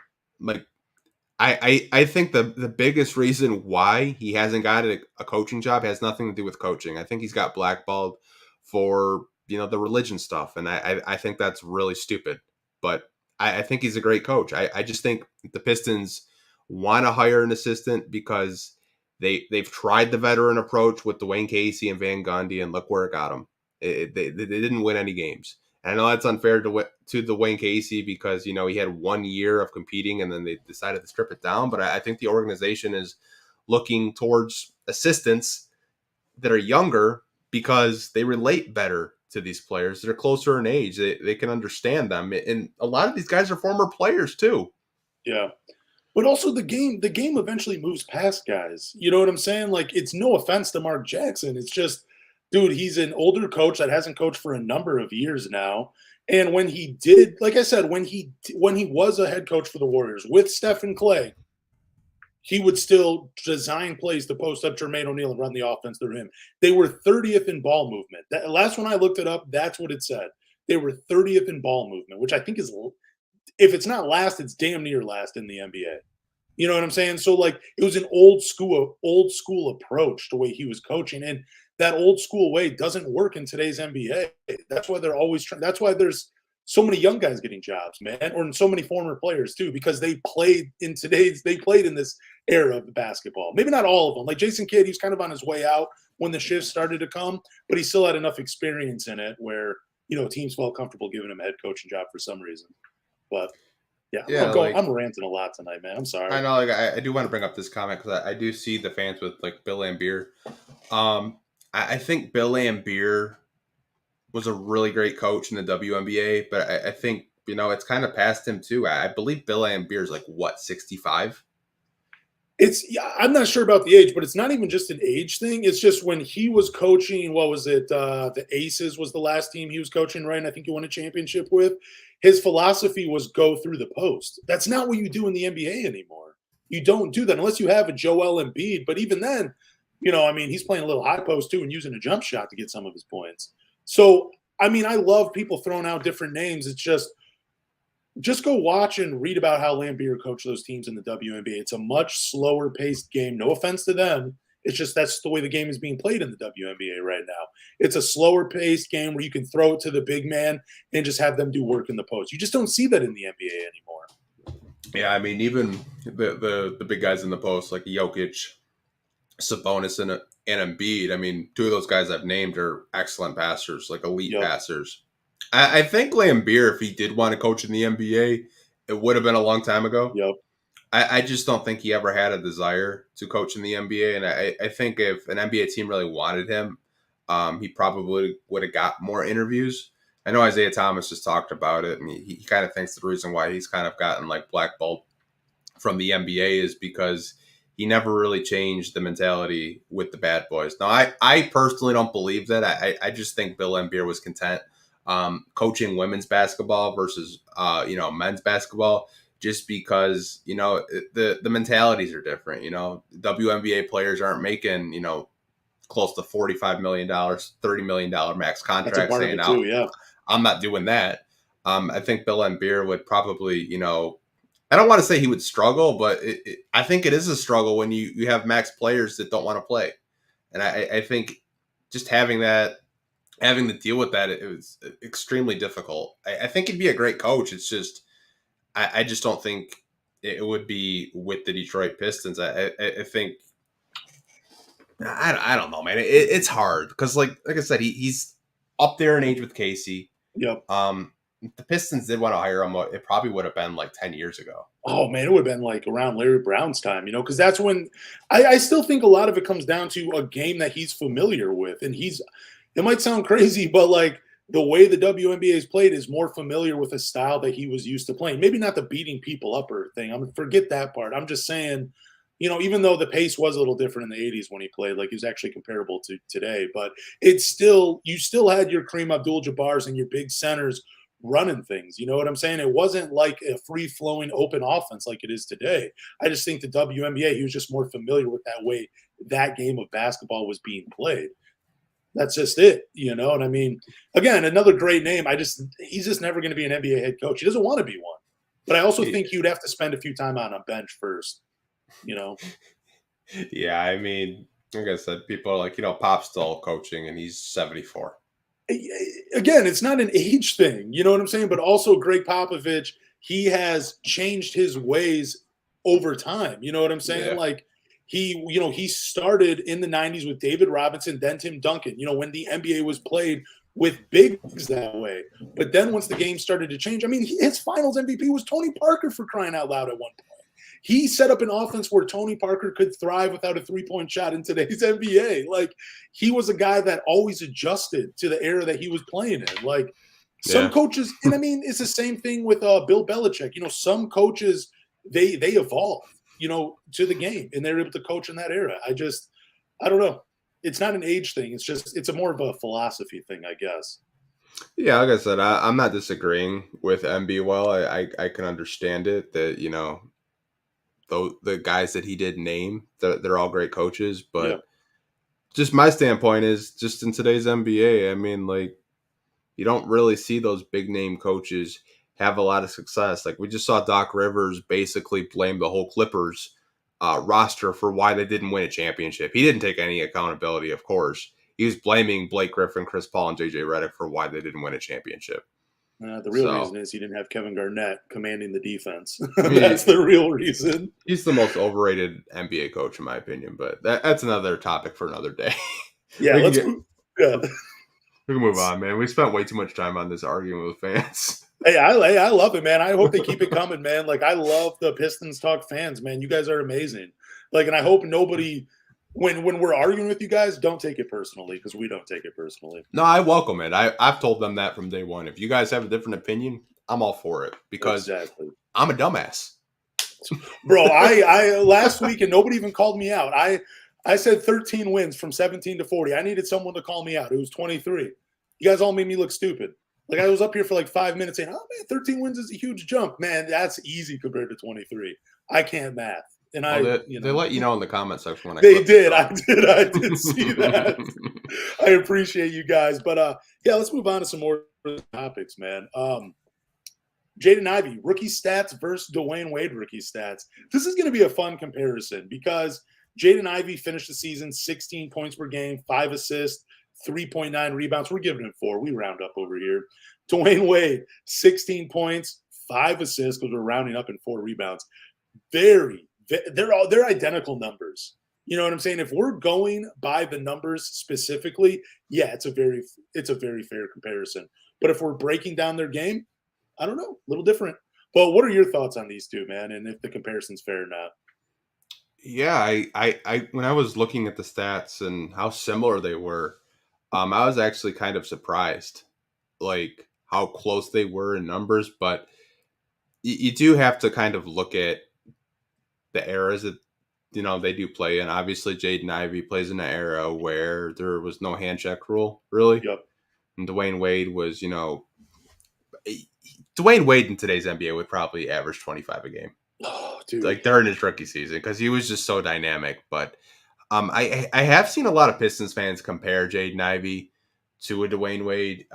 I think the biggest reason why he hasn't got a coaching job has nothing to do with coaching. I think he's got blackballed for, the religion stuff. And I think that's really stupid. But I think he's a great coach. I just think the Pistons want to hire an assistant because they've tried the veteran approach with Dwayne Casey and Van Gundy, and look where it got them. They didn't win any games. And I know that's unfair to Dwayne Casey because, he had 1 year of competing and then they decided to strip it down. But I think the organization is looking towards assistants that are younger because they relate better to these players. They're closer in age. They can understand them. And a lot of these guys are former players too. Yeah. But also the game eventually moves past guys. You know what I'm saying? Like, it's no offense to Mark Jackson. It's just, dude, he's an older coach that hasn't coached for a number of years now. And when he did, like I said, when he was a head coach for the Warriors with Stephen Clay, he would still design plays to post up Jermaine O'Neal and run the offense through him. They were 30th in ball movement. That last one I looked it up, that's what it said. They were 30th in ball movement, which I think is, if it's not last, it's damn near last in the NBA. You know what I'm saying? So, like, it was an old school approach the way he was coaching, and that old school way doesn't work in today's NBA. That's why they're always trying. That's why there's so many young guys getting jobs, man, or so many former players too, because they played in this era of basketball. Maybe not all of them. Like Jason Kidd, he's kind of on his way out when the shifts started to come, but he still had enough experience in it where, teams felt comfortable giving him a head coaching job for some reason. But Yeah, Yeah, I'm ranting a lot tonight, man. I'm sorry. I know, like I do want to bring up this comment because I do see the fans with like Bill Laimbeer. I think Bill Laimbeer was a really great coach in the WNBA, but I think it's kind of past him too. I believe Bill Laimbeer is like what 65. Yeah, I'm not sure about the age, but it's not even just an age thing. It's just when he was coaching, what was it? The Aces was the last team he was coaching, right? And I think he won a championship with. His philosophy was go through the post. That's not what you do in the NBA anymore. You don't do that unless you have a Joel Embiid. But even then, he's playing a little high post too and using a jump shot to get some of his points. So, I love people throwing out different names. It's just go watch and read about how Laimbeer coached those teams in the WNBA. It's a much slower paced game. No offense to them. It's just that's the way the game is being played in the WNBA right now. It's a slower paced game where you can throw it to the big man and just have them do work in the post. You just don't see that in the NBA anymore. Yeah, even the big guys in the post like Jokic, Sabonis, and Embiid. Two of those guys I've named are excellent passers, like elite passers. I think Laimbeer, if he did want to coach in the NBA, it would have been a long time ago. Yep. I just don't think he ever had a desire to coach in the NBA. And I think if an NBA team really wanted him, he probably would have got more interviews. I know Isaiah Thomas just talked about it, and he kind of thinks the reason why he's kind of gotten like blackballed from the NBA is because he never really changed the mentality with the bad boys. Now, I personally don't believe that. I just think Bill Laimbeer was content coaching women's basketball versus men's basketball, just because the mentalities are different. WNBA players aren't making close to $45 million, $30 million max contracts. That's a part of it too, yeah. I'm not doing that. I think Bill Laimbeer would probably I don't want to say he would struggle, but I think it is a struggle when you have max players that don't want to play, and I think just having to deal with that, it was extremely difficult. I think he'd be a great coach. It's just, I just don't think it would be with the Detroit Pistons. I think, I don't know, man. It's hard because, like I said, he's up there in age with Casey. Yep. The Pistons did want to hire him. It probably would have been like 10 years ago. Oh, man, it would have been like around Larry Brown's time, because that's when I still think a lot of it comes down to a game that he's familiar with. And it might sound crazy, but like the way the WNBA is played is more familiar with a style that he was used to playing. Maybe not the beating people up or thing. I'm going to forget that part. I'm just saying, even though the pace was a little different in the 80s when he played, like he was actually comparable to today, but you still had your Kareem Abdul-Jabbars and your big centers running things. You know what I'm saying? It wasn't like a free-flowing open offense like it is today. I just think the WNBA, he was just more familiar with that way that game of basketball was being played. That's just it, And again, another great name. He's just never going to be an NBA head coach. He doesn't want to be one. But I also think you'd have to spend a few time on a bench first, Yeah, like I said, people are like, Pop's still coaching and he's 74. Again, it's not an age thing, you know what I'm saying? But also Greg Popovich, he has changed his ways over time. You know what I'm saying? Yeah. Like he started in the 90s with David Robinson, then Tim Duncan, when the NBA was played with bigs that way. But then once the game started to change, his finals MVP was Tony Parker, for crying out loud, at one point. He set up an offense where Tony Parker could thrive without a three-point shot in today's NBA. Like, he was a guy that always adjusted to the era that he was playing in. Like, some coaches, and it's the same thing with Bill Belichick. Some coaches, they evolve, to the game, and they're able to coach in that era. I don't know. It's not an age thing. It's a more of a philosophy thing, I guess. Yeah, like I said, I'm not disagreeing with MB. Well, I can understand it that, the guys that he did name, they're all great coaches, but just my standpoint is just in today's NBA, you don't really see those big name coaches have a lot of success. Like, we just saw Doc Rivers basically blame the whole Clippers roster for why they didn't win a championship. He didn't take any accountability, of course. He was blaming Blake Griffin, Chris Paul, and JJ Redick for why they didn't win a championship. The real reason is he didn't have Kevin Garnett commanding the defense. That's the real reason. He's the most overrated NBA coach, in my opinion, but that's another topic for another day. Yeah, We can move on, man. We spent way too much time on this arguing with fans. Hey, I love it, man. I hope they keep it coming, man. Like, I love the Pistons Talk fans, man. You guys are amazing. Like, and I hope nobody, when we're arguing with you guys, don't take it personally, because we don't take it personally. No, I welcome it. I've told them that from day one. If you guys have a different opinion, I'm all for it because Exactly. I'm a dumbass. Bro, I last week, and nobody even called me out. I said 13 wins from 17 to 40. I needed someone to call me out. It was 23. You guys all made me look stupid. Like, I was up here for like 5 minutes saying, oh, man, 13 wins is a huge jump. Man, that's easy compared to 23. I can't math. And they let you know in the comment section when they did. I did see that. I appreciate you guys. But, yeah, let's move on to some more topics, man. Jaden Ivey, rookie stats versus Dwayne Wade rookie stats. This is going to be a fun comparison because Jaden Ivey finished the season 16 points per game, 5 assists, 3.9 rebounds. We're giving him 4. We round up over here. Dwayne Wade, 16 points, 5 assists because we're rounding up in 4 rebounds. They're identical numbers. You know what I'm saying? If we're going by the numbers specifically, yeah, it's a very fair comparison. But if we're breaking down their game, I don't know, a little different. But what are your thoughts on these two, man? And if the comparison's fair or not? Yeah, I when I was looking at the stats and how similar they were, I was actually kind of surprised, like how close they were in numbers. But you do have to kind of look at the eras that they do play in. Obviously, Jaden Ivey plays in an era where there was no hand check rule, really. Yep. And Dwayne Wade was, Dwayne Wade in today's NBA would probably average 25 a game. Oh, dude. Like during his rookie season, because he was just so dynamic. But I have seen a lot of Pistons fans compare Jaden Ivey to a Dwayne Wade.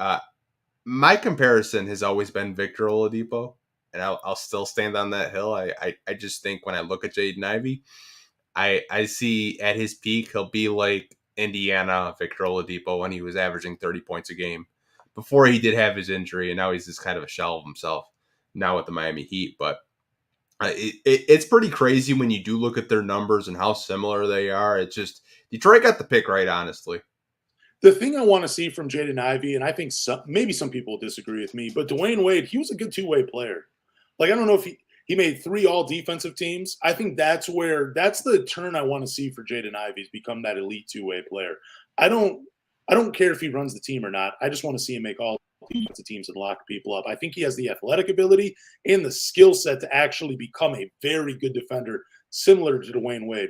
My comparison has always been Victor Oladipo, and I'll still stand on that hill. I just think when I look at Jaden Ivey, I see at his peak he'll be like Indiana Victor Oladipo when he was averaging 30 points a game before he did have his injury, and now he's just kind of a shell of himself now with the Miami Heat. But it's pretty crazy when you do look at their numbers and how similar they are. It's just Detroit got the pick right, honestly. The thing I want to see from Jaden Ivey, and I think maybe some people disagree with me, but Dwayne Wade, he was a good two-way player. Like, I don't know if he made 3 all-defensive teams. I think that's the turn I want to see for Jaden Ivey, is become that elite two-way player. I don't care if he runs the team or not. I just want to see him make all defensive teams and lock people up. I think he has the athletic ability and the skill set to actually become a very good defender, similar to Dwayne Wade.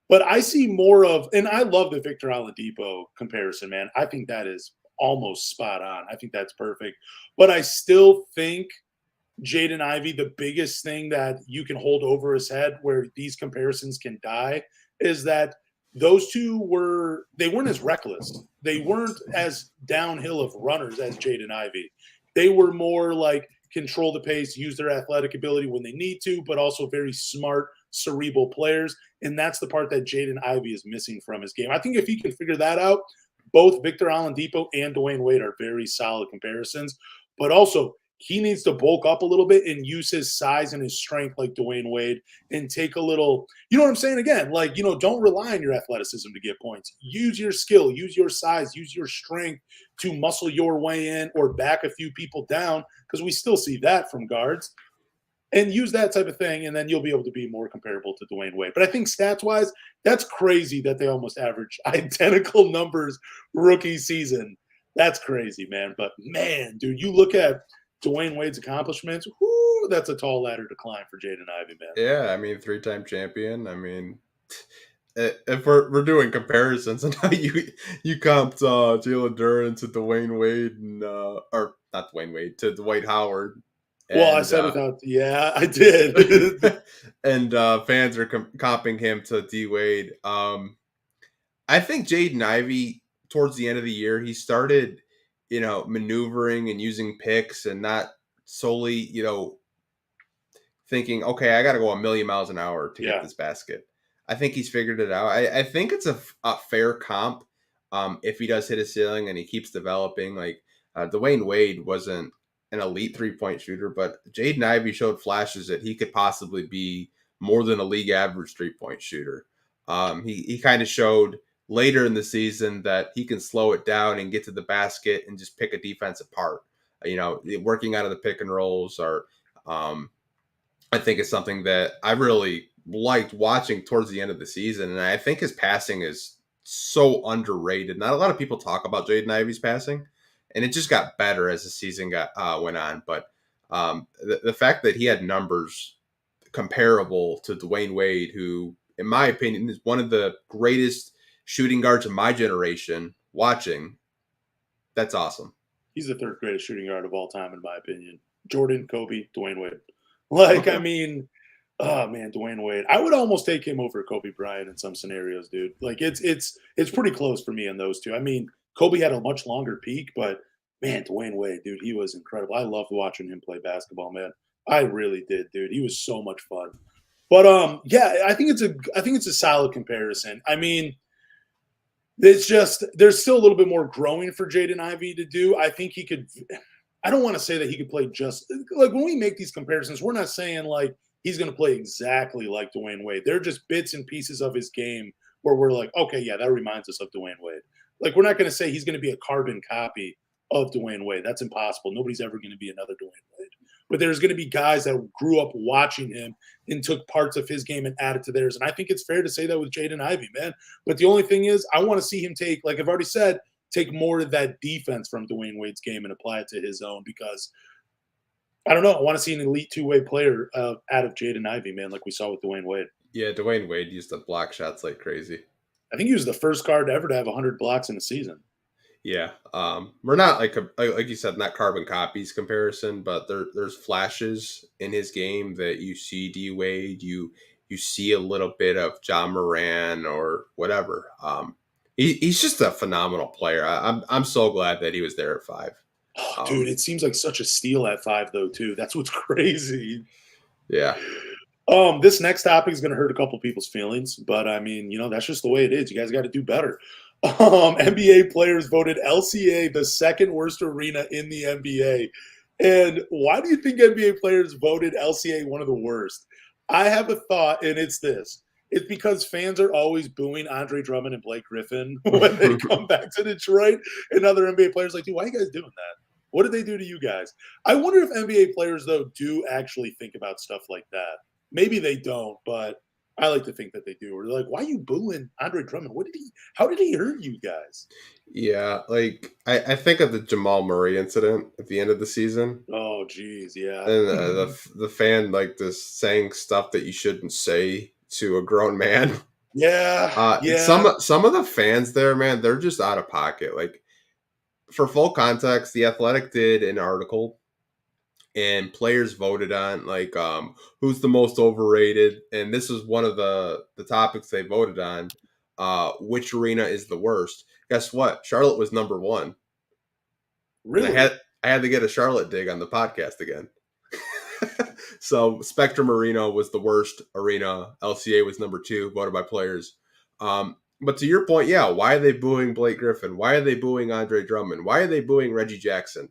But I see more of, and I love the Victor Oladipo comparison, man. I think that is almost spot on. I think that's perfect. But I still think Jaden Ivey, the biggest thing that you can hold over his head where these comparisons can die is that those two weren't as reckless. They weren't as downhill of runners as Jaden Ivey. They were more like control the pace, use their athletic ability when they need to, but also very smart, cerebral players. And that's the part that Jaden Ivey is missing from his game. I think if he can figure that out, both Victor Oladipo and Dwayne Wade are very solid comparisons. But also, he needs to bulk up a little bit and use his size and his strength like Dwayne Wade and take a little, you know what I'm saying? Again, like, don't rely on your athleticism to get points. Use your skill, use your size, use your strength to muscle your way in or back a few people down, because we still see that from guards. And use that type of thing, and then you'll be able to be more comparable to Dwayne Wade. But I think stats-wise, that's crazy that they almost average identical numbers rookie season. That's crazy, man. But, man, dude, you look at Dwayne Wade's accomplishments, whoo, that's a tall ladder to climb for Jaden Ivey, man. Yeah, I mean, 3-time champion. I mean, if we're doing comparisons, and how you comped Jalen Duren to Dwayne Wade and or not Dwayne Wade to Dwight Howard. Well, I said without, yeah, I did. And fans are comping him to D Wade. I think Jaden Ivey, towards the end of the year, he started, maneuvering and using picks and not solely, thinking, okay, I got to go a million miles an hour to get this basket. I think he's figured it out. I think it's a fair comp if he does hit a ceiling and he keeps developing. Like Dwayne Wade wasn't an elite 3-point shooter, but Jaden Ivey showed flashes that he could possibly be more than a league average 3-point shooter. He kind of showed later in the season that he can slow it down and get to the basket and just pick a defense apart. Working out of the pick and rolls I think is something that I really liked watching towards the end of the season. And I think his passing is so underrated. Not a lot of people talk about Jaden Ivey's passing, and it just got better as the season went on. But the fact that he had numbers comparable to Dwayne Wade, who, in my opinion, is one of the greatest shooting guards of my generation watching, that's awesome. He's the third greatest shooting guard of all time, in my opinion. Jordan, Kobe, Dwayne Wade. Like, I mean, oh man, Dwayne Wade. I would almost take him over Kobe Bryant in some scenarios, dude. Like, it's pretty close for me in those two. I mean, Kobe had a much longer peak, but man, Dwayne Wade, dude, he was incredible. I loved watching him play basketball, man. I really did, dude. He was so much fun. But yeah, I think it's a solid comparison. I mean, it's just there's still a little bit more growing for Jaden Ivey to do. I think he could. I don't want to say that he could play just like when we make these comparisons, we're not saying like he's going to play exactly like Dwayne Wade. They're just bits and pieces of his game where we're like, okay, yeah, that reminds us of Dwayne Wade. Like, we're not going to say he's going to be a carbon copy of Dwayne Wade. That's impossible. Nobody's ever going to be another Dwayne Wade. But there's going to be guys that grew up watching him and took parts of his game and added to theirs. And I think it's fair to say that with Jaden Ivey, man. But the only thing is, I want to see him take, like I've already said, take more of that defense from Dwayne Wade's game and apply it to his own, because I don't know. I want to see an elite two-way player out of Jaden Ivey, man, like we saw with Dwayne Wade. Yeah, Dwayne Wade used to block shots like crazy. I think he was the first guard ever to have 100 blocks in a season. Yeah, we're not like you said, not carbon copies comparison, but there's flashes in his game that you see D Wade, you see a little bit of John Moran or whatever. He's just a phenomenal player. I'm so glad that he was there at 5. Oh, dude, it seems like such a steal at 5, though, too. That's what's crazy. Yeah. This next topic is going to hurt a couple people's feelings, but I mean, that's just the way it is. You guys got to do better. NBA players voted LCA the second worst arena in the NBA. And why do you think NBA players voted LCA one of the worst? I have a thought, and it's this. It's because fans are always booing Andre Drummond and Blake Griffin when they come back to Detroit, and other NBA players like, dude, why are you guys doing that? What did they do to you guys? I wonder if NBA players, though, do actually think about stuff like that. Maybe they don't, but I like to think that they do. Or they're like, why are you booing Andre Drummond? How did he hurt you guys? Yeah, like I think of the Jamal Murray incident at the end of the season. Oh, geez, yeah. And the fan like this saying stuff that you shouldn't say to a grown man. Yeah, yeah. Some of the fans there, man, they're just out of pocket. Like, for full context, The Athletic did an article, and players voted on like who's the most overrated, and this is one of the topics they voted on. Which arena is the worst? Guess what? Charlotte was number 1. Really? I had to get a Charlotte dig on the podcast again. So Spectrum Arena was the worst arena. LCA was number 2, voted by players. But to your point, yeah, why are they booing Blake Griffin? Why are they booing Andre Drummond? Why are they booing Reggie Jackson?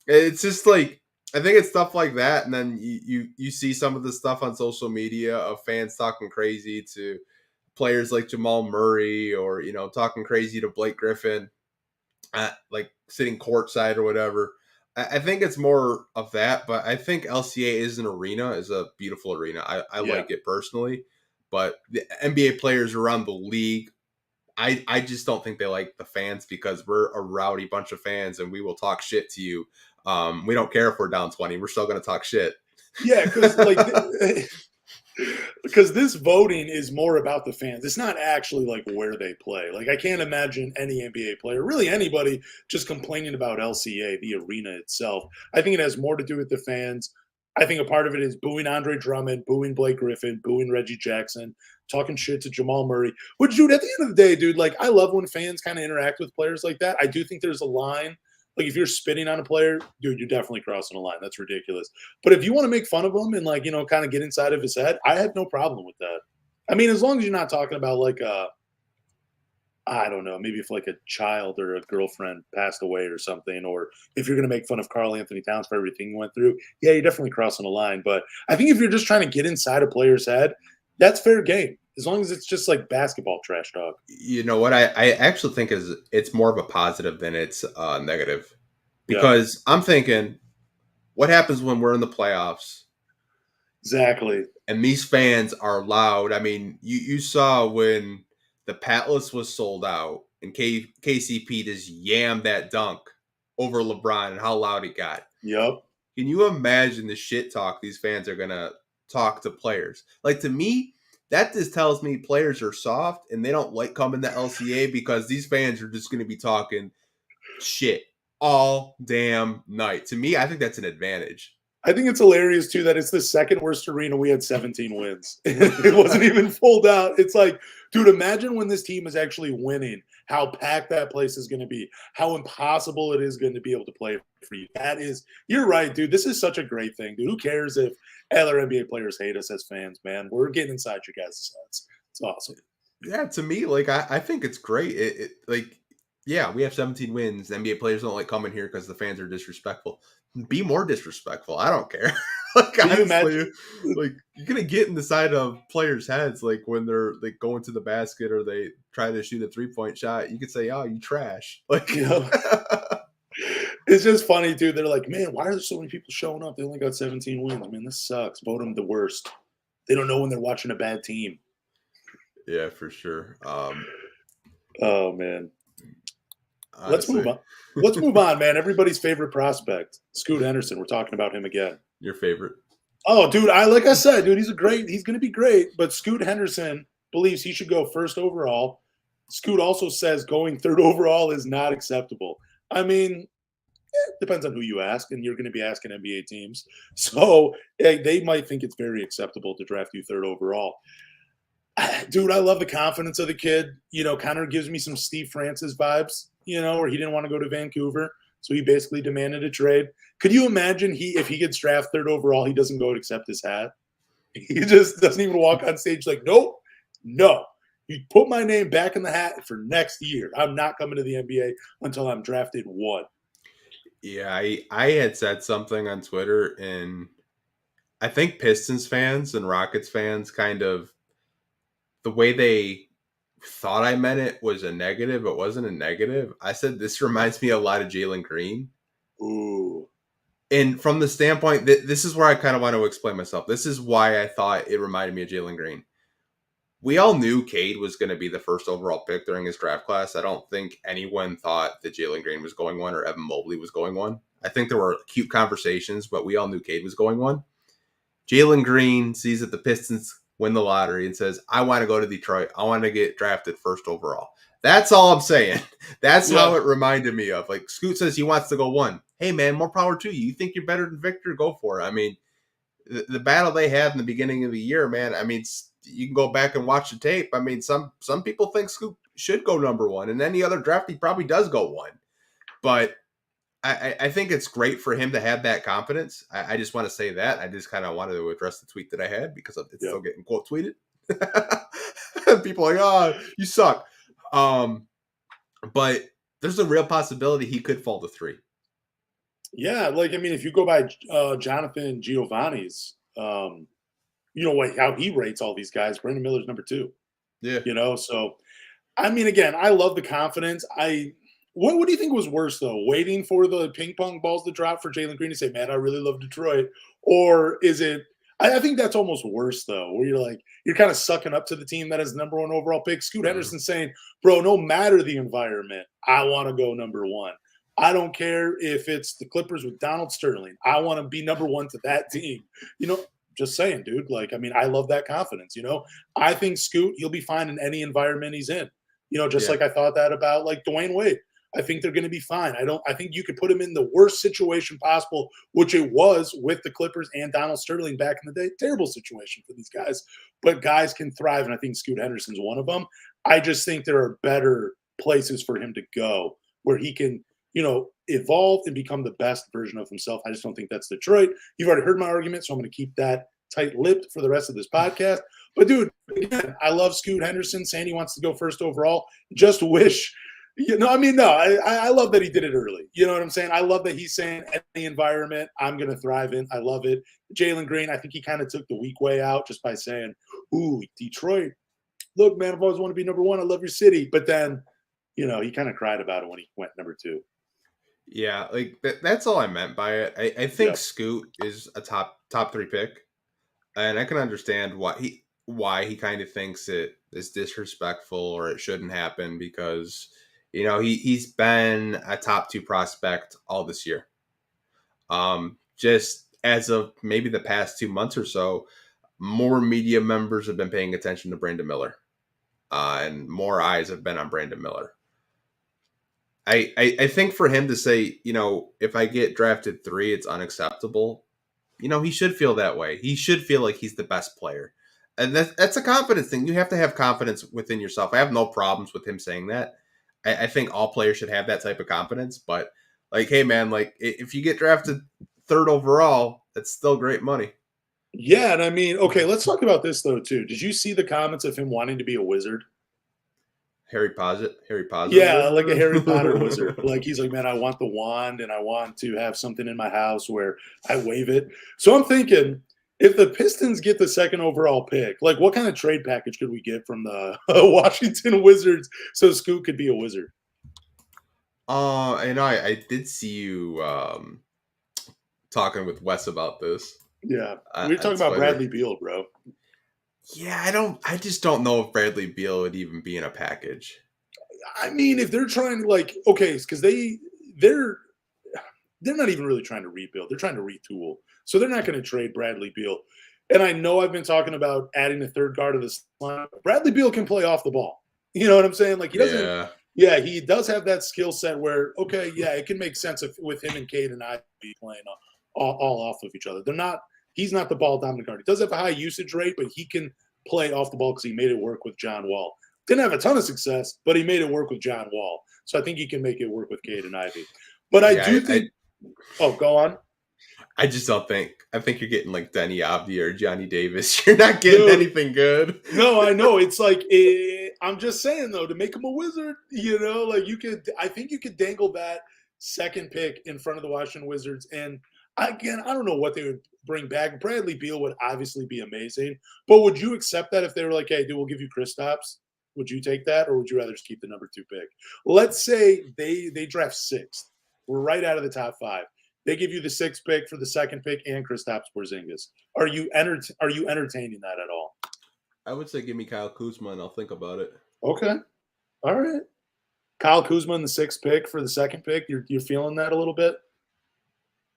It's just like, I think it's stuff like that. And then you see some of the stuff on social media of fans talking crazy to players like Jamal Murray, or, talking crazy to Blake Griffin, like sitting courtside or whatever. I think it's more of that, but I think LCA is a beautiful arena. I like it personally, but the NBA players around the league, I just don't think they like the fans, because we're a rowdy bunch of fans and we will talk shit to you. We don't care if we're down 20. We're still going to talk shit. Yeah, because this voting is more about the fans. It's not actually like where they play. Like, I can't imagine any NBA player, really anybody, just complaining about LCA, the arena itself. I think it has more to do with the fans. I think a part of it is booing Andre Drummond, booing Blake Griffin, booing Reggie Jackson, talking shit to Jamal Murray. Which, dude, at the end of the day, dude, like, I love when fans kind of interact with players like that. I do think there's a line. Like, if you're spitting on a player, dude, you're definitely crossing a line. That's ridiculous. But if you want to make fun of him and, like, kind of get inside of his head, I have no problem with that. I mean, as long as you're not talking about, like, I don't know, maybe if, like, a child or a girlfriend passed away or something, or if you're going to make fun of Karl Anthony Towns for everything he went through, yeah, you're definitely crossing a line. But I think if you're just trying to get inside a player's head, that's fair game. As long as it's just like basketball trash talk. You know what? I actually think it's more of a positive than it's negative. Yeah, Because I'm thinking, what happens when we're in the playoffs exactly. and these fans are loud? I mean, you saw when the Patless was sold out and KCP just yammed that dunk over LeBron and how loud it got. Yep. Can you imagine the shit talk these fans are gonna talk to players? Like, to me, that just tells me players are soft and they don't like coming to LCA because these fans are just gonna be talking shit all damn night. To me, I think that's an advantage. I think it's hilarious too that it's the second worst arena. We had 17 wins. It wasn't even full out. It's like, dude, imagine when this team is actually winning, how packed that place is going to be, how impossible it is going to be able to play for you. You're right, dude. This is such a great thing, dude. Who cares if other NBA players hate us as fans, man? We're getting inside your guys' heads. It's awesome. Yeah, to me, like I think it's great. Like, yeah, we have 17 wins. NBA players don't like coming here because the fans are disrespectful. Be more disrespectful. I don't care. Like, Can you honestly, imagine? like, you're gonna get in the side of players' heads, like when they're like going to the basket or they try to shoot a 3-point shot. You could say, "Oh, you trash." Like, You know, it's just funny, dude. They're like, man, why are there so many people showing up? They only got 17 wins. Man, this sucks. Vote them the worst. They don't know when they're watching a bad team. yeah, for sure. Oh man. Let's Honestly, move on. Let's move on, man. Everybody's favorite prospect, Scoot Henderson. We're talking about him again. your favorite. Oh, dude, like I said, dude, he's going to be great. But Scoot Henderson believes he should go first overall. Scoot also says going third overall is not acceptable. I mean, it depends on who you ask, and you're going to be asking NBA teams. So they might think it's very acceptable to draft you third overall. Dude, I love the confidence of the kid. You know, kind of gives me some Steve Francis vibes, you know, where he didn't want to go to Vancouver. So he basically demanded a trade. Could you imagine if he gets drafted third overall, he doesn't go and accept his hat? He just doesn't even walk on stage like, nope, no. You put my name back in the hat for next year. I'm not coming to the NBA until I'm drafted 1. Yeah, I had said something on Twitter, and I think Pistons fans and Rockets fans kind of, the way they thought I meant it was a negative. It wasn't a negative. I said this reminds me a lot of Jalen Green. Ooh. And from the standpoint that this is where I kind of want to explain myself. This is why I thought it reminded me of Jalen Green. We all knew Cade was going to be the first overall pick during his draft class. I don't think anyone thought that Jalen Green was going 1 or Evan Mobley was going 1. I think there were cute conversations, but we all knew Cade was going 1. Jalen Green sees that the Pistons win the lottery and says, I want to go to Detroit. I want to get drafted first overall. That's all I'm saying. That's how it reminded me of. Like, Scoot says he wants to go 1. Hey, man, more power to you. You think you're better than Victor? Go for it. I mean, the battle they had in the beginning of the year, man, I mean, you can go back and watch the tape. I mean, some people think Scoot should go number 1, and any other draft he probably does go 1. But I think it's great for him to have that confidence. I just want to say that. I just kind of wanted to address the tweet that I had because it's still getting quote tweeted. People are like, oh, you suck. But there's a real possibility he could fall to 3. Yeah, like, I mean, if you go by Jonathan Giovanni's, you know how he rates all these guys. Brandon Miller's number 2. Yeah. You know, so, I mean, again, I love the confidence. What do you think was worse, though? Waiting for the ping pong balls to drop for Jalen Green to say, man, I really love Detroit? Or is it – I think that's almost worse, though, where you're like – you're kind of sucking up to the team that is the number 1 overall pick. Scoot Henderson saying, bro, no matter the environment, I want to go number 1. I don't care if it's the Clippers with Donald Sterling. I want to be number 1 to that team. You know, just saying, dude. Like, I mean, I love that confidence, you know. I think Scoot, he'll be fine in any environment he's in. You know, just like I thought that about, like, Dwayne Wade. I think they're going to be fine. I think you could put him in the worst situation possible, which it was with the Clippers and Donald Sterling back in the day. Terrible situation for these guys, but guys can thrive, and I think Scoot Henderson's one of them. I just think there are better places for him to go where he can, you know, evolve and become the best version of himself. I just don't think that's Detroit. You've already heard my argument, so I'm going to keep that tight-lipped for the rest of this podcast. But, dude, again, I love Scoot Henderson saying he wants to go first overall. Just wish – I love that he did it early. You know what I'm saying? I love that he's saying any environment I'm going to thrive in. I love it. Jalen Green, I think he kind of took the weak way out just by saying, ooh, Detroit, look, man, I've always wanted to be number one. I love your city. But then, he kind of cried about it when he went number two. Yeah, like that's all I meant by it. I think Yeah. Scoot is a top 3 pick, and I can understand why he kind of thinks it is disrespectful or it shouldn't happen because he's been a top 2 prospect all this year. Just as of maybe the past 2 months or so, more media members have been paying attention to Brandon Miller, and more eyes have been on Brandon Miller. I think for him to say, if I get drafted 3, it's unacceptable. He should feel that way. He should feel like he's the best player. And that's a confidence thing. You have to have confidence within yourself. I have no problems with him saying that. I think all players should have that type of confidence. But, like, hey, man, like, if you get drafted 3rd overall, that's still great money. Yeah, and I mean, okay, let's talk about this, though, too. Did you see the comments of him wanting to be a wizard? Harry Potter. Yeah, like a Harry Potter wizard. Like he's like, man, I want the wand and I want to have something in my house where I wave it. So I'm thinking, if the Pistons get the 2nd overall pick, like what kind of trade package could we get from the Washington Wizards so Scoot could be a wizard? I did see you talking with Wes about this. Yeah, we were talking about Bradley Beal, bro. Yeah, I just don't know if Bradley Beal would even be in a package. I mean, if they're trying to because they're not even really trying to rebuild. They're trying to retool. So they're not going to trade Bradley Beal. And I know I've been talking about adding a 3rd guard to this line. Bradley Beal can play off the ball. You know what I'm saying? Like he doesn't. Yeah, he does have that skill set where, it can make sense with him and Cade and I be playing all off of each other. He's not the ball dominant guard. He does have a high usage rate, but he can play off the ball because he made it work with John Wall. Didn't have a ton of success, but he made it work with John Wall. So I think he can make it work with Cade and Ivy. But I think go on. I just don't think. I think you're getting like Denny Avdia or Johnny Davis. You're not getting anything good. No, I know. It's like I'm just saying though, to make him a wizard, like I think you could dangle that 2nd pick in front of the Washington Wizards. And again, I don't know what they would bring back. Bradley Beal would obviously be amazing. But would you accept that if they were like, hey, dude, we'll give you Kristaps? Would you take that, or would you rather just keep the number 2 pick? Let's say they draft 6th. We're right out of the top 5. They give you the 6th pick for the 2nd pick and Kristaps Porzingis. Are you entertaining that at all? I would say give me Kyle Kuzma and I'll think about it. Okay, all right. Kyle Kuzma in the 6th pick for the 2nd pick. You're feeling that a little bit?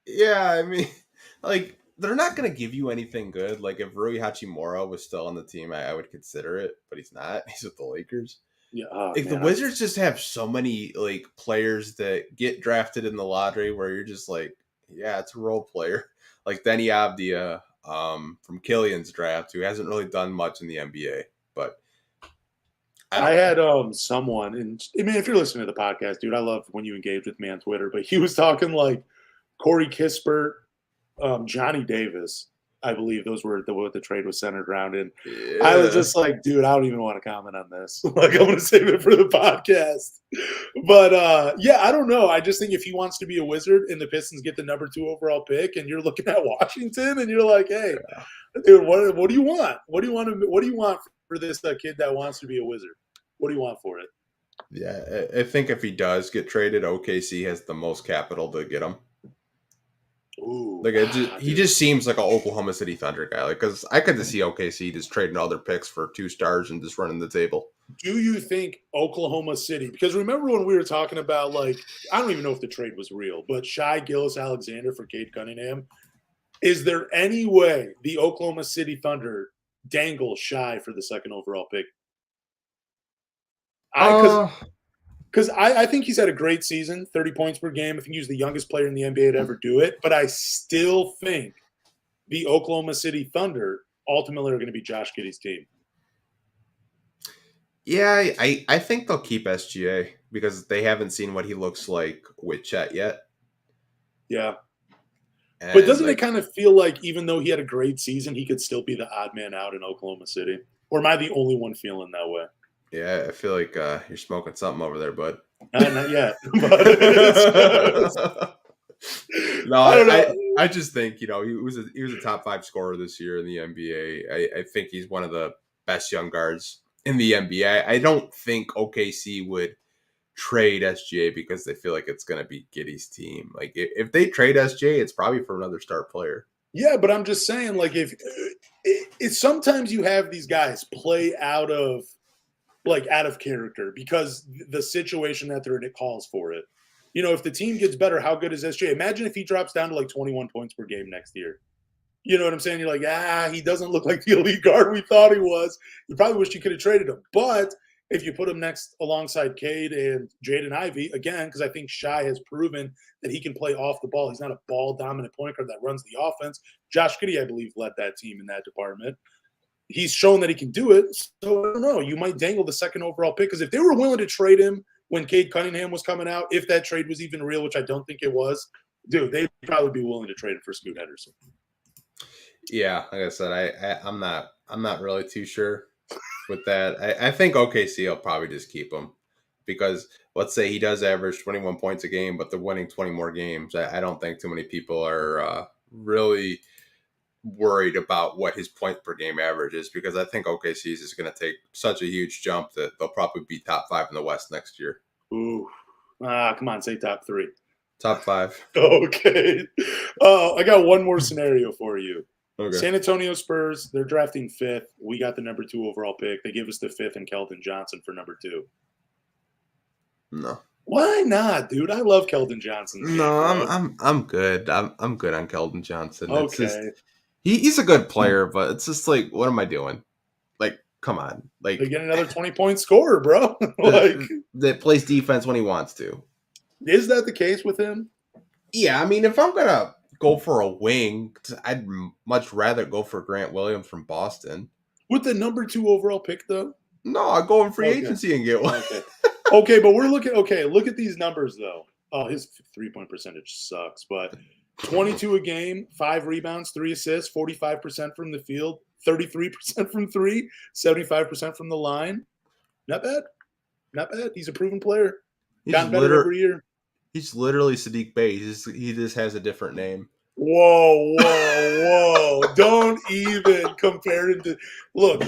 Yeah, I mean, like they're not going to give you anything good. Like if Rui Hachimura was still on the team, I would consider it, but he's not. He's with the Lakers. Yeah, the Wizards just have so many like players that get drafted in the lottery where you're just like, yeah, it's a role player. Like Denny Avdia from Killian's draft, who hasn't really done much in the NBA. But I had someone, and I mean, if you're listening to the podcast, dude, I love when you engage with me on Twitter. But he was talking like Corey Kispert, Johnny Davis. I believe those were what the trade was centered around. And I was just like, dude, I don't even want to comment on this. Like, I'm going to save it for the podcast. But, I don't know. I just think if he wants to be a wizard and the Pistons get the number 2 overall pick and you're looking at Washington and you're like, hey, dude, what do you want? What do you want for this kid that wants to be a wizard? What do you want for it? Yeah, I think if he does get traded, OKC has the most capital to get him. Ooh, like he just seems like an Oklahoma City Thunder guy. Like, because I could see OKC just trading all their picks for 2 stars and just running the table. Do you think Oklahoma City? Because remember when we were talking about I don't even know if the trade was real, but Shai Gilgeous-Alexander for Cade Cunningham. Is there any way the Oklahoma City Thunder dangle Shai for the 2nd overall pick? Because I think he's had a great season, 30 points per game. I think he was the youngest player in the NBA to ever do it. But I still think the Oklahoma City Thunder ultimately are going to be Josh Giddey's team. Yeah, I think they'll keep SGA because they haven't seen what he looks like with Chet yet. Yeah. And but doesn't it kind of feel like even though he had a great season, he could still be the odd man out in Oklahoma City? Or am I the only one feeling that way? Yeah, I feel like you're smoking something over there, bud. Not yet. No, I just think, he was a top 5 scorer this year in the NBA. I think he's one of the best young guards in the NBA. I don't think OKC would trade SGA because they feel like it's going to be Giddey's team. Like if they trade SGA, it's probably for another star player. Yeah, but I'm just saying, like, if sometimes you have these guys play out of character because the situation that they're in, it calls for it. You know, if the team gets better, how good is SGA? Imagine if he drops down to like 21 points per game next year. You know what I'm saying? You're like, he doesn't look like the elite guard we thought he was. You probably wish you could have traded him. But if you put him next alongside Cade and Jaden Ivey, again, because I think Shai has proven that he can play off the ball. He's not a ball-dominant point guard that runs the offense. Josh Giddey, I believe, led that team in that department. He's shown that he can do it. So I don't know. You might dangle the second overall pick because if they were willing to trade him when Cade Cunningham was coming out, if that trade was even real, which I don't think it was, dude, they'd probably be willing to trade him for Scoot Henderson. Yeah, like I said, I'm not really too sure with that. I think OKC will probably just keep him because let's say he does average 21 points a game, but they're winning 20 more games. I don't think too many people are really worried about what his point per game average is because I think OKC is just going to take such a huge jump that they'll probably be top 5 in the West next year. Ooh, come on, say top 3. Top 5. Okay. I got one more scenario for you. Okay. San Antonio Spurs, they're drafting 5th. We got the number 2 overall pick. They give us the 5th and Keldon Johnson for number 2. No. Why not, dude? I love Keldon Johnson. No, I'm good. I'm good on Keldon Johnson. Okay. It's just, he's a good player, but it's just like, what am I doing? Like, come on. Like, they get another 20-point scorer, bro. that plays defense when he wants to. Is that the case with him? Yeah, I mean, if I'm gonna go for a wing, I'd much rather go for Grant Williams from Boston. With the number 2 overall pick, though? No, I'll go in free agency and get one. Okay, but we're looking. Okay, look at these numbers though. Oh, his 3-point percentage sucks, but 22 a game, 5 rebounds, 3 assists, 45% from the field, 33% from 3, 75% from the line. Not bad. Not bad. He's a proven player. Gotten better every year. He's literally Sadiq Bey. He just has a different name. Whoa. Don't even compare him to – look,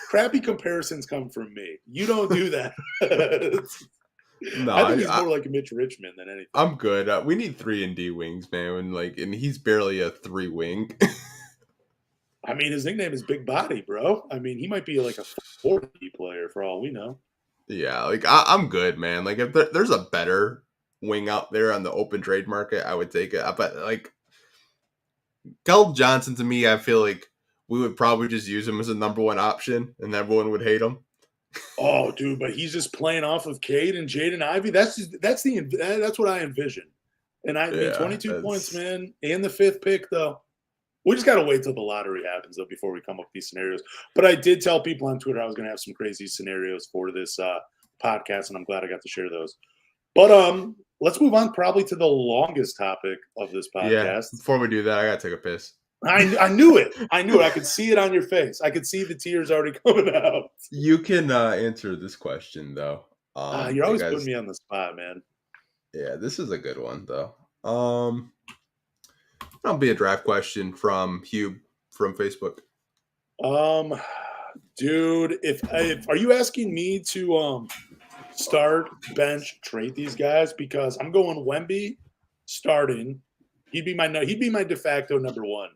crappy comparisons come from me. You don't do that. No, I think he's more like a Mitch Richmond than anything. I'm good. We need 3-and-D wings, man. And he's barely a 3-wing. I mean, his nickname is Big Body, bro. I mean, he might be like a 4D player for all we know. Yeah, like I'm good, man. Like if there's a better wing out there on the open trade market, I would take it. But like Keldon Johnson, to me, I feel like we would probably just use him as a number 1 option, and everyone would hate him. Oh, dude, but he's just playing off of Cade and Jaden Ivey. That's what I envision. And I mean, 22 points, man, and the 5th pick, though. We just got to wait till the lottery happens, though, before we come up with these scenarios. But I did tell people on Twitter I was going to have some crazy scenarios for this podcast, and I'm glad I got to share those. But let's move on probably to the longest topic of this podcast. Yeah, before we do that, I got to take a piss. I knew it. I could see it on your face. I could see the tears already coming out. You can answer this question, though. You're always putting me on the spot, man. Yeah, this is a good one, though. That'll be a draft question from Hugh from Facebook. Dude, if are you asking me to start, bench, trade these guys? Because I'm going Wemby starting. He'd be my de facto number 1.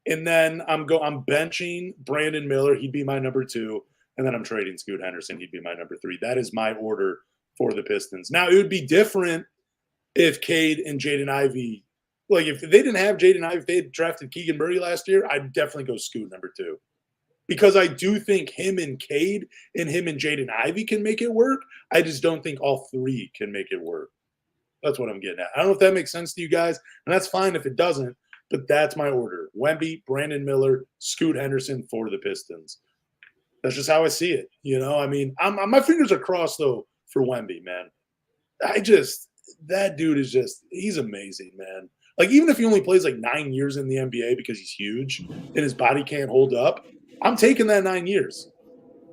And then I'm benching Brandon Miller. He'd be my number 2. And then I'm trading Scoot Henderson. He'd be my number 3. That is my order for the Pistons. Now, it would be different if Cade and Jaden Ivey, like if they didn't have Jaden Ivey, if they had drafted Keegan Murray last year, I'd definitely go Scoot number 2. Because I do think him and Cade and him and Jaden Ivey can make it work. I just don't think all 3 can make it work. That's what I'm getting at. I don't know if that makes sense to you guys, and that's fine if it doesn't, but that's my order. Wemby, Brandon Miller, Scoot Henderson for the Pistons. That's just how I see it. You know, I mean, my fingers are crossed, though, for Wemby, man. That dude is he's amazing, man. Like, even if he only plays like 9 years in the NBA because he's huge and his body can't hold up, I'm taking that 9 years.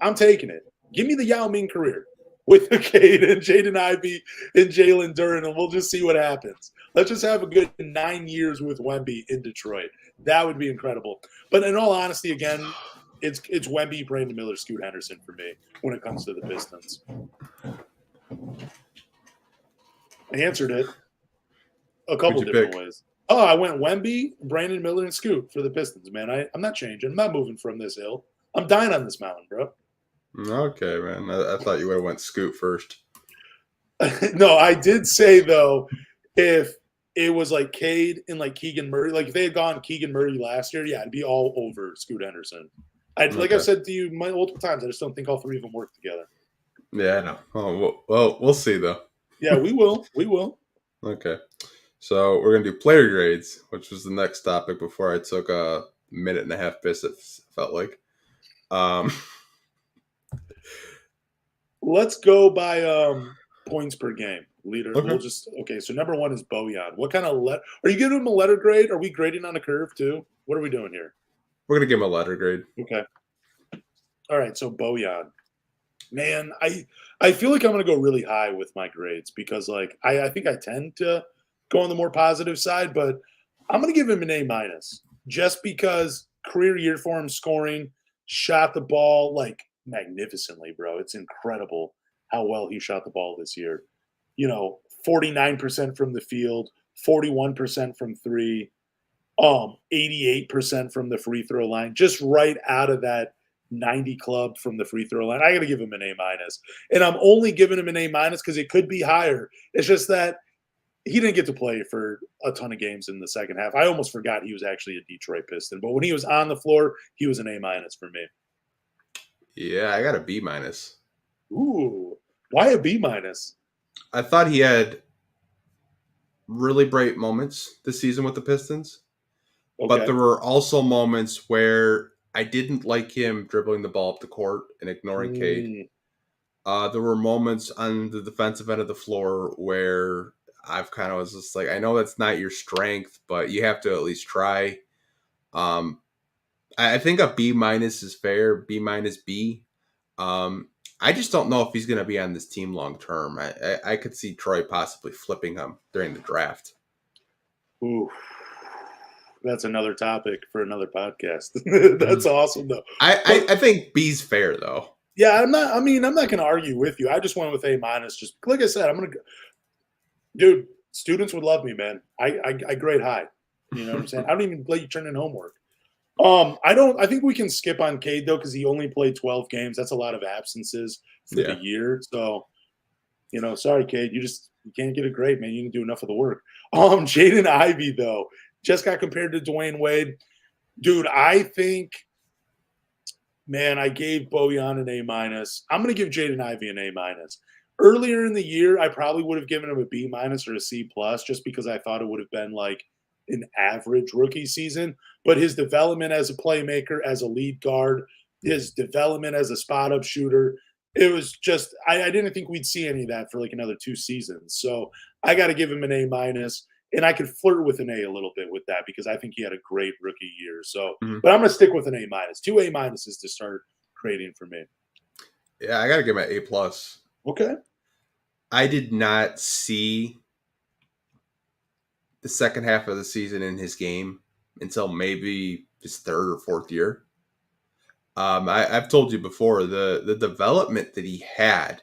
I'm taking it. Give me the Yao Ming career with Cade and Jaden Ivey and Jalen Duren, and we'll just see what happens. Let's just have a good 9 years with Wemby in Detroit. That would be incredible. But in all honesty, again, It's Wemby, Brandon Miller, Scoot Henderson for me when it comes to the Pistons. I answered it a couple different ways. Oh, I went Wemby, Brandon Miller, and Scoot for the Pistons, man. I'm not changing. I'm not moving from this hill. I'm dying on this mountain, bro. Okay, man. I thought you would have went Scoot first. No, I did say, though, if it was like Cade and like Keegan Murray, like if they had gone Keegan Murray last year, yeah, it'd be all over Scoot Henderson. Like I've said to you multiple times, I just don't think all three of them work together. Yeah, I know. Oh, well, we'll see, though. Yeah, we will. We will. Okay. So we're going to do player grades, which was the next topic before I took a minute and a half piss, it felt like. Let's go by points per game. Leader. Okay. So number one is Bojan. What kind of are you giving him a letter grade? Are we grading on a curve too? What are we doing here? We're going to give him a letter grade. Okay. All right, so Bojan. Man, I feel like I'm going to go really high with my grades because like I think I tend to go on the more positive side, but I'm going to give him an A- just because career year for him, scoring, shot the ball like magnificently, bro. It's incredible how well he shot the ball this year. 49% from the field, 41% from three, 88% from the free throw line, just right out of that 90 club from the free throw line. I got to give him an A-. And I'm only giving him an A- because it could be higher. It's just that he didn't get to play for a ton of games in the second half. I almost forgot he was actually a Detroit Piston. But when he was on the floor, he was an A- for me. Yeah, I got a B-. Ooh, why a B-? I thought he had really bright moments this season with the Pistons. Okay. But there were also moments where I didn't like him dribbling the ball up the court and ignoring Cade. There were moments on the defensive end of the floor where I've kind of was just like, I know that's not your strength, but you have to at least try. I think a B- is fair, B-, B. I just don't know if he's going to be on this team long term. I could see Troy possibly flipping him during the draft. Ooh, that's another topic for another podcast. That's awesome, though. I think B's fair, though. Yeah, I'm not going to argue with you. I just went with A-. Just like I said, I'm going to go. Dude, students would love me, man. I grade high. You know what I'm saying? I don't even let you turn in homework. I think we can skip on Cade though, because he only played 12 games. That's a lot of absences for the year. So, sorry, Cade, you can't get a grade, man. You didn't do enough of the work. Jaden Ivey though just got compared to Dwayne Wade. Dude, I think, man, I gave Bojan an A-. I'm going to give Jaden Ivey an A-. Earlier in the year, I probably would have given him a B- or a C+, just because I thought it would have been like an average rookie season. But his development as a playmaker, as a lead guard, his development as a spot-up shooter, it was just – I didn't think we'd see any of that for like another 2 seasons. So I got to give him an A-, and I could flirt with an A little bit with that because I think he had a great rookie year. So, But I'm going to stick with an A-. 2 A- to start grading for me. Yeah, I got to give him an A+. Okay. I did not see the second half of the season in his game until maybe his third or fourth year. I've told you before, the development that he had,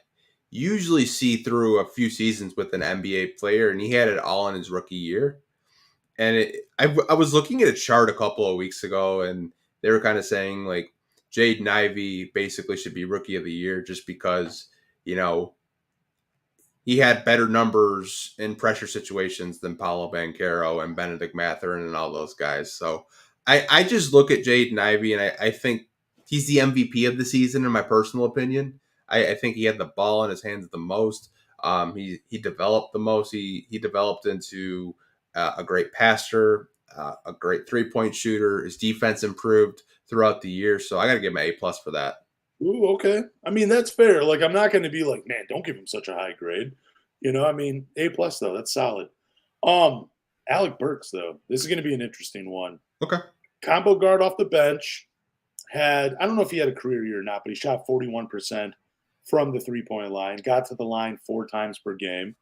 you usually see through a few seasons with an NBA player, and he had it all in his rookie year. And I was looking at a chart a couple of weeks ago, and they were kind of saying, like, Jaden Ivey basically should be rookie of the year just because, he had better numbers in pressure situations than Paolo Banchero and Benedict Mathurin and all those guys. So I just look at Jaden Ivey, and I think he's the MVP of the season, in my personal opinion. I think he had the ball in his hands the most. He developed the most. He developed into a great passer, a great three-point shooter. His defense improved throughout the year. So I got to give him an A+ for that. Ooh, okay. That's fair. Like, I'm not going to be like, man, don't give him such a high grade. A+ though, that's solid. Alec Burks though, this is going to be an interesting one. Okay. Combo guard off the bench I don't know if he had a career year or not, but he shot 41% from the 3-point line, got to the line 4 times per game.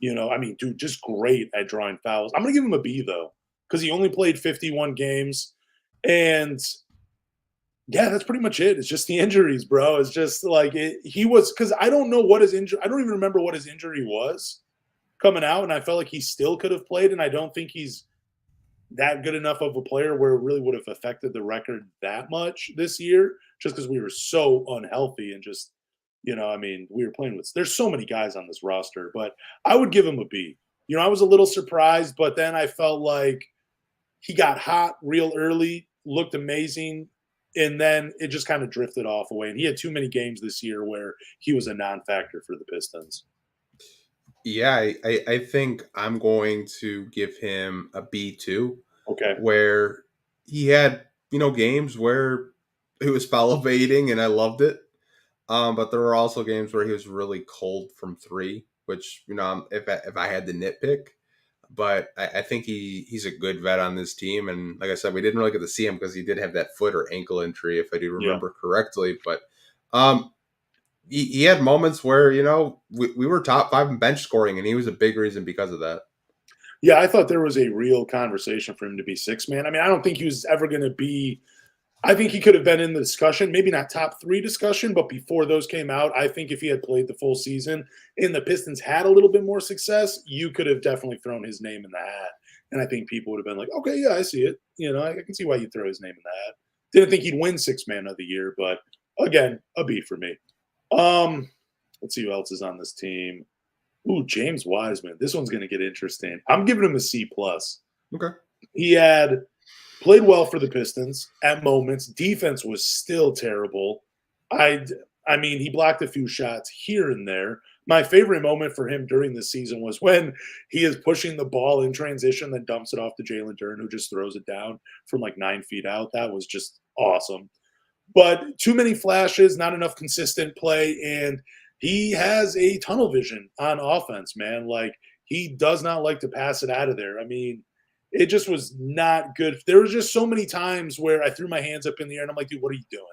Dude, just great at drawing fouls. I'm going to give him a B though, because he only played 51 games. And Yeah, that's pretty much it. It's just the injuries, bro. It's just like he was because I don't know what his injury. I don't even remember what his injury was coming out, and I felt like he still could have played. And I don't think he's that good enough of a player where it really would have affected the record that much this year, just because we were so unhealthy and just I mean, we were playing with. There's so many guys on this roster, but I would give him a B. I was a little surprised, but then I felt like he got hot real early, looked amazing, and then it just kind of drifted off away. And he had too many games this year where he was a non-factor for the Pistons. Yeah, I think I'm going to give him a B too, Okay. where he had, games where he was foul evading and I loved it. But there were also games where he was really cold from three, which, if I had to nitpick, but I think he's a good vet on this team. And like I said, we didn't really get to see him because he did have that foot or ankle injury, if I do Yeah. remember correctly. But he had moments where, we were top five in bench scoring, and he was a big reason because of that. Yeah, I thought there was a real conversation for him to be six man. I mean, I don't think he was ever going to be. I think he could have been in the discussion, maybe not top three discussion, but before those came out, I think if he had played the full season and the Pistons had a little bit more success, you could have definitely thrown his name in the hat. And I think people would have been like, okay, yeah, I see it. I can see why you throw his name in the hat. Didn't think he'd win six man of the year, but again, a B for me. Let's see who else is on this team. Ooh, James Wiseman. This one's going to get interesting. I'm giving him a C plus. Okay. He had played well for the Pistons at moments. Defense was still terrible. I mean, he blocked a few shots here and there. My favorite moment for him during the season was when he is pushing the ball in transition, then dumps it off to Jalen Duren, who just throws it down from like 9 feet out. That was just awesome. But too many flashes, not enough consistent play, and he has a tunnel vision on offense, man. Like, he does not like to pass it out of there. I mean, it just was not good. There was just so many times where I threw my hands up in the air and I'm like, dude, what are you doing?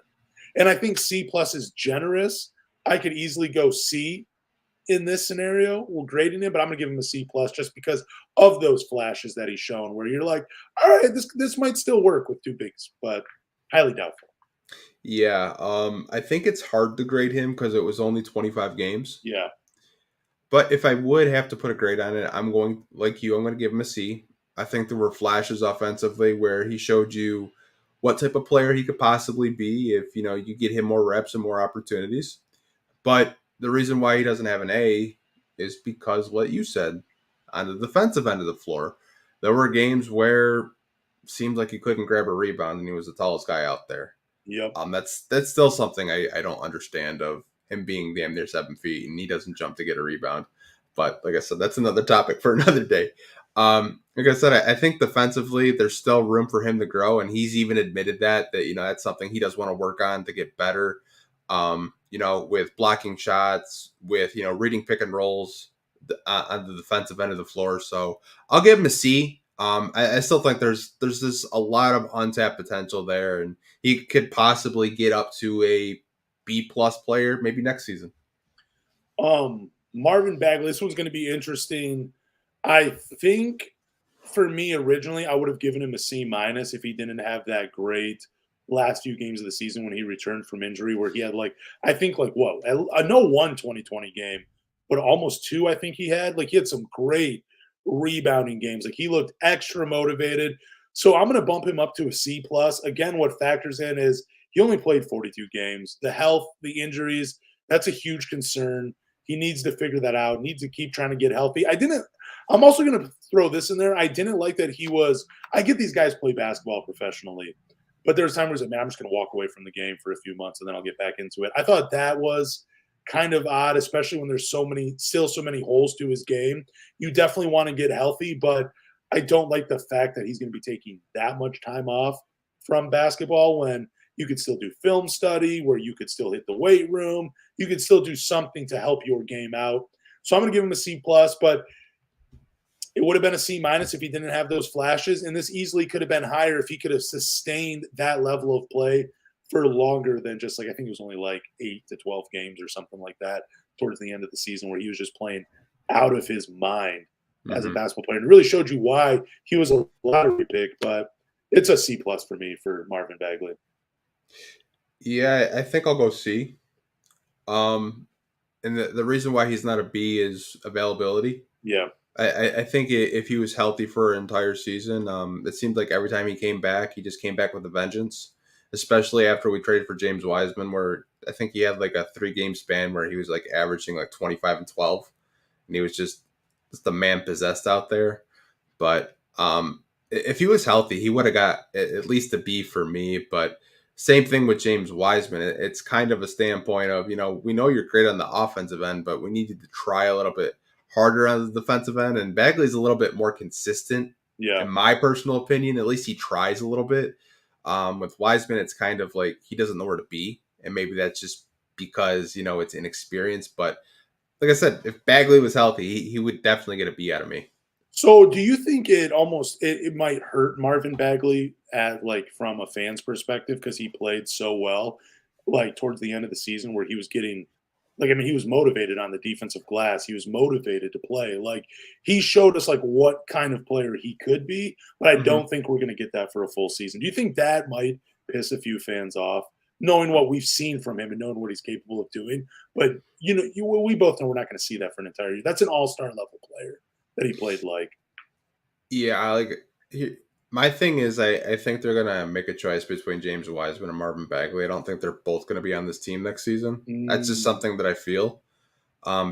And I think C plus is generous. I could easily go C in this scenario. We're grading him, but I'm gonna give him a C plus just because of those flashes that he's shown where you're like, all right, this might still work with two bigs, but highly doubtful. Yeah, I think it's hard to grade him because it was only 25 games. Yeah. But if I would have to put a grade on it, I'm going to give him a C. I think there were flashes offensively where he showed you what type of player he could possibly be if, you get him more reps and more opportunities. But the reason why he doesn't have an A is because what you said on the defensive end of the floor. There were games where it seemed like he couldn't grab a rebound and he was the tallest guy out there. Yep. That's still something I don't understand of him being damn near 7 feet and he doesn't jump to get a rebound. But like I said, that's another topic for another day. Like I said, I think defensively there's still room for him to grow, and he's even admitted that that's something he does want to work on to get better. With blocking shots, with reading pick and rolls on the defensive end of the floor. So I'll give him a C. I still think there's this a lot of untapped potential there, and he could possibly get up to a B plus player maybe next season. Marvin Bagley, this one's going to be interesting. I think for me originally, I would have given him a C minus if he didn't have that great last few games of the season when he returned from injury, where he had no 2020 game, but almost 2. I think he had he had some great rebounding games. Like, he looked extra motivated. So I'm going to bump him up to a C plus. Again, what factors in is he only played 42 games. The health, the injuries, that's a huge concern. He needs to figure that out. Needs to keep trying to get healthy. I'm also going to throw this in there. I didn't like that I get these guys play basketball professionally, but there's times where he's like, man, I'm just going to walk away from the game for a few months and then I'll get back into it. I thought that was kind of odd, especially when there's still so many holes to his game. You definitely want to get healthy, but I don't like the fact that he's going to be taking that much time off from basketball when you could still do film study, where you could still hit the weight room. You could still do something to help your game out. So I'm going to give him a C plus, but it would have been a C minus if he didn't have those flashes. And this easily could have been higher if he could have sustained that level of play for longer than just I think it was only 8 to 12 games or something like that towards the end of the season, where he was just playing out of his mind as a basketball player. And it really showed you why he was a lottery pick, but it's a C plus for me for Marvin Bagley. Yeah, I think I'll go C. Um, and the reason why he's not a B is availability. Yeah. I think if he was healthy for an entire season, it seemed like every time he came back, he just came back with a vengeance. Especially after we traded for James Wiseman, where I think he had like a 3 game span where he was like averaging like 25 and 12, and he was just the man possessed out there. But if he was healthy, he would have got at least a B for me. But same thing with James Wiseman. It's kind of a standpoint of, we know you're great on the offensive end, but we needed to try a little bit harder on the defensive end. And Bagley's a little bit more consistent, Yeah. in my personal opinion. At least he tries a little bit. With Wiseman, it's kind of like he doesn't know where to be. And maybe that's just because, it's inexperience. But like I said, if Bagley was healthy, he would definitely get a B out of me. So do you think it might hurt Marvin Bagley from a fan's perspective because he played so well towards the end of the season where he was getting he was motivated on the defensive glass. He was motivated to play. He showed us what kind of player he could be, but I don't think we're going to get that for a full season. Do you think that might piss a few fans off, knowing what we've seen from him and knowing what he's capable of doing? But we both know we're not going to see that for an entire year. That's an all-star level player that he played like. Yeah, my thing is I think they're gonna make a choice between James Wiseman and Marvin Bagley. I don't think they're both gonna be on this team next season. That's just something that I feel.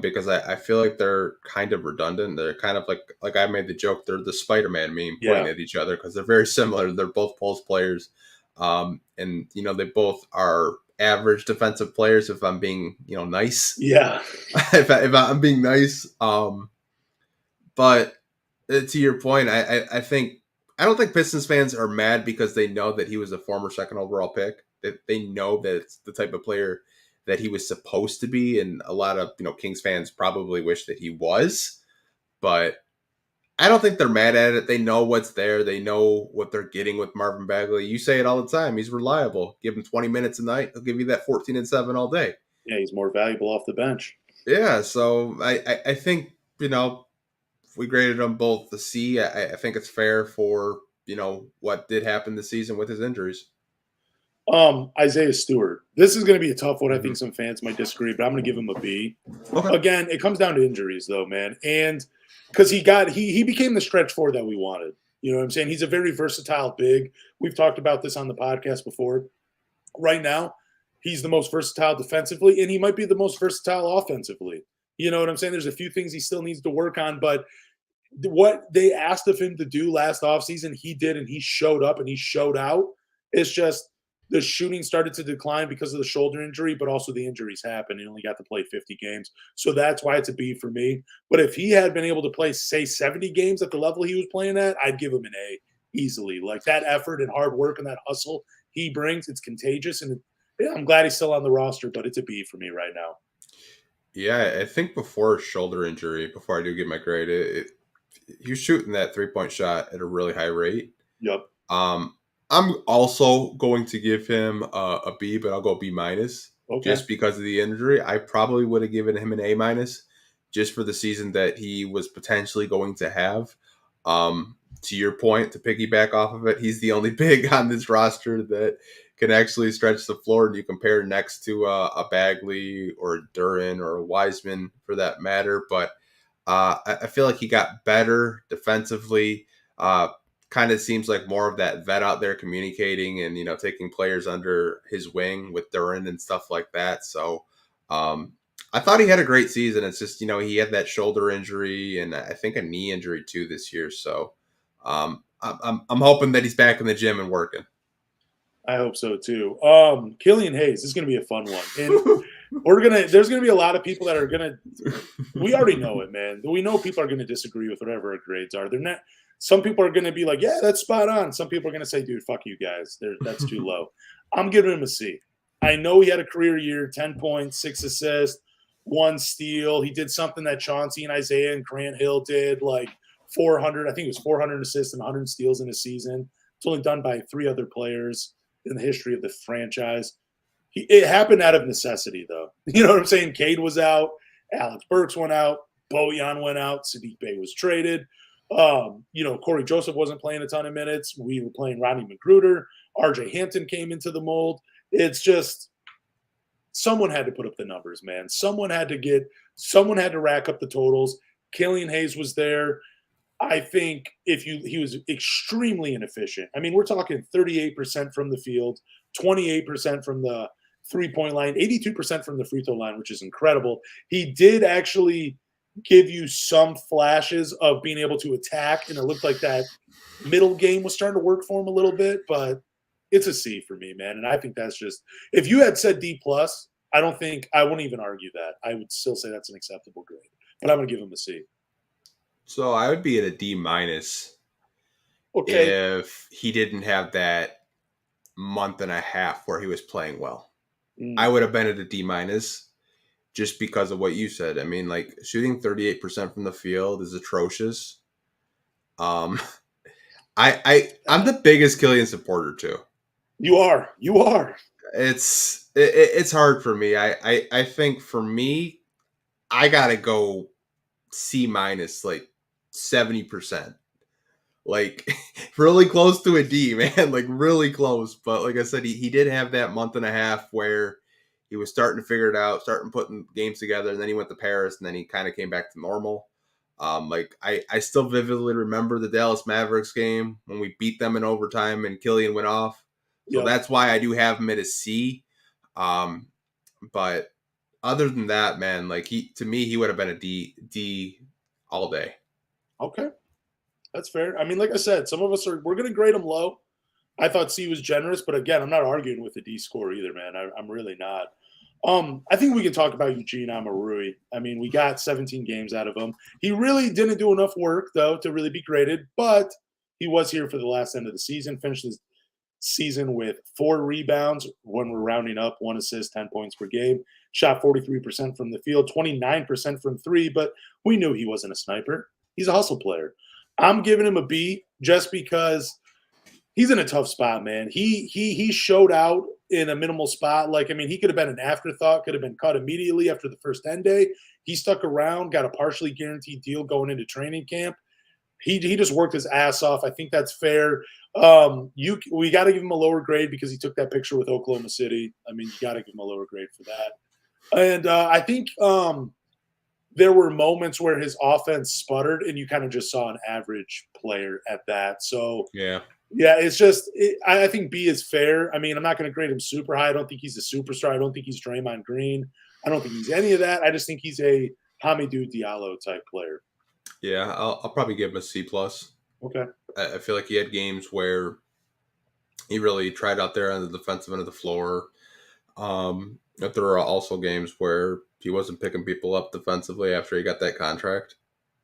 Because I feel like they're kind of redundant. They're kind of like I made the joke, they're the Spider-Man meme pointing at each other because they're very similar. They're both post players. And they both are average defensive players if I'm being, nice. Yeah. if I'm being nice. But to your point, I don't think Pistons fans are mad because they know that he was a former second overall pick. That they know that it's the type of player that he was supposed to be, and a lot of Kings fans probably wish that he was. But I don't think they're mad at it. They know what's there. They know what they're getting with Marvin Bagley. You say it all the time. He's reliable. Give him 20 minutes a night. He'll give you that 14 and 7 all day. Yeah, he's more valuable off the bench. Yeah, so I think, we graded them both the C. I think it's fair for, what did happen this season with his injuries. Isaiah Stewart. This is going to be a tough one. I think some fans might disagree, but I'm going to give him a B. Okay. Again, it comes down to injuries, though, man. And because he became the stretch four that we wanted. You know what I'm saying? He's a very versatile big. We've talked about this on the podcast before. Right now, he's the most versatile defensively, and he might be the most versatile offensively. You know what I'm saying? There's a few things he still needs to work on, but what they asked of him to do last offseason, he did, and he showed up and he showed out. It's just the shooting started to decline because of the shoulder injury, but also the injuries happened. He only got to play 50 games. So that's why it's a B for me. But if he had been able to play, say, 70 games at the level he was playing at, I'd give him an A easily. That effort and hard work and that hustle he brings, it's contagious. And I'm glad he's still on the roster, but it's a B for me right now. Yeah, I think before shoulder injury, before I do get my grade, he was shooting that 3-point shot at a really high rate. Yep. I'm also going to give him a B, but I'll go B minus just because of the injury. I probably would have given him an A minus just for the season that he was potentially going to have. To your point, to piggyback off of it, he's the only big on this roster that can actually stretch the floor, and you compare next to a Bagley or a Duran or a Wiseman for that matter. But I feel like he got better defensively. Kind of seems like more of that vet out there communicating and, taking players under his wing with Duran and stuff like that. So I thought he had a great season. It's just, he had that shoulder injury and I think a knee injury too this year. So I'm hoping that he's back in the gym and working. I hope so too. Killian Hayes, this is going to be a fun one. And there's going to be a lot of people that are going to, we already know it, man. We know people are going to disagree with whatever our grades are. They're not, some people are going to be like, yeah, that's spot on. Some people are going to say, dude, fuck you guys. That's too low. I'm giving him a C. I know he had a career year, 10 points, 6 assists, 1 steal. He did something that Chauncey and Isaiah and Grant Hill did, 400. I think it was 400 assists and 100 steals in a season. It's only done by 3 other players in the history of the franchise. It happened out of necessity, though. You know what I'm saying? Cade was out. Alex Burks went out. Bojan went out. Sadiq Bey was traded. Corey Joseph wasn't playing a ton of minutes. We were playing Rodney McGruder. RJ Hampton came into the mold. It's just someone had to put up the numbers, man. Someone had to rack up the totals. Killian Hayes was there. I think he was extremely inefficient. I mean, we're talking 38% from the field, 28% from the 3-point line, 82% from the free throw line, which is incredible. He did actually give you some flashes of being able to attack, and it looked like that middle game was starting to work for him a little bit, but it's a C for me, man. And I think that's just, if you had said D plus, I wouldn't even argue that. I would still say that's an acceptable grade, but I'm going to give him a C. So I would be at a D minus Okay. if he didn't have that month and a half where he was playing well. I Mm. would have been at a D minus just because of what you said. I mean, like shooting 38% from the field is atrocious. I'm the biggest Killian supporter too. You are. It's hard for me. I think for me, I gotta go C minus, like 70%. Like really close to a D, man. Like really close. But like I said, he did have that month and a half where he was starting to figure it out, starting putting games together, and then he went to Paris, and then he kind of came back to normal. Like I still vividly remember the Dallas Mavericks game when we beat them in overtime and Killian went off. So Yep. that's why I do have him at a C. But other than that, man, like he would have been a D all day. Okay. That's fair. I mean, like I said, some of us we're going to grade him low. I thought C was generous, but again, I'm not arguing with the D score either, man. I'm really not. I think we can talk about Eugene Amarui. I mean, we got 17 games out of him. He really didn't do enough work, though, to really be graded, but he was here for the last end of the season, finished his season with 4 rebounds when we're rounding up, 1 assist, 10 points per game, shot 43% from the field, 29% from 3, but we knew he wasn't a sniper. He's a hustle player. I'm giving him a B just because he's in a tough spot, man. He showed out in a minimal spot. Like, I mean, he could have been an afterthought, could have been cut immediately after the first 10 day. He stuck around, got a partially guaranteed deal going into training camp. He just worked his ass off. I think that's fair. We got to give him a lower grade because he took that picture with Oklahoma City. I mean, you got to give him a lower grade for that. And I think there were moments where his offense sputtered, and you kind of just saw an average player at that. So Yeah. yeah, it's just I think B is fair. I mean, I'm not going to grade him super high. I don't think he's a superstar. I don't think he's Draymond Green. I don't think he's any of that. I just think he's a Hamidou Diallo type player. Yeah, I'll probably give him a C plus. Okay. I feel like he had games where he really tried out there on the defensive end of the floor. But there are also games where he wasn't picking people up defensively after he got that contract.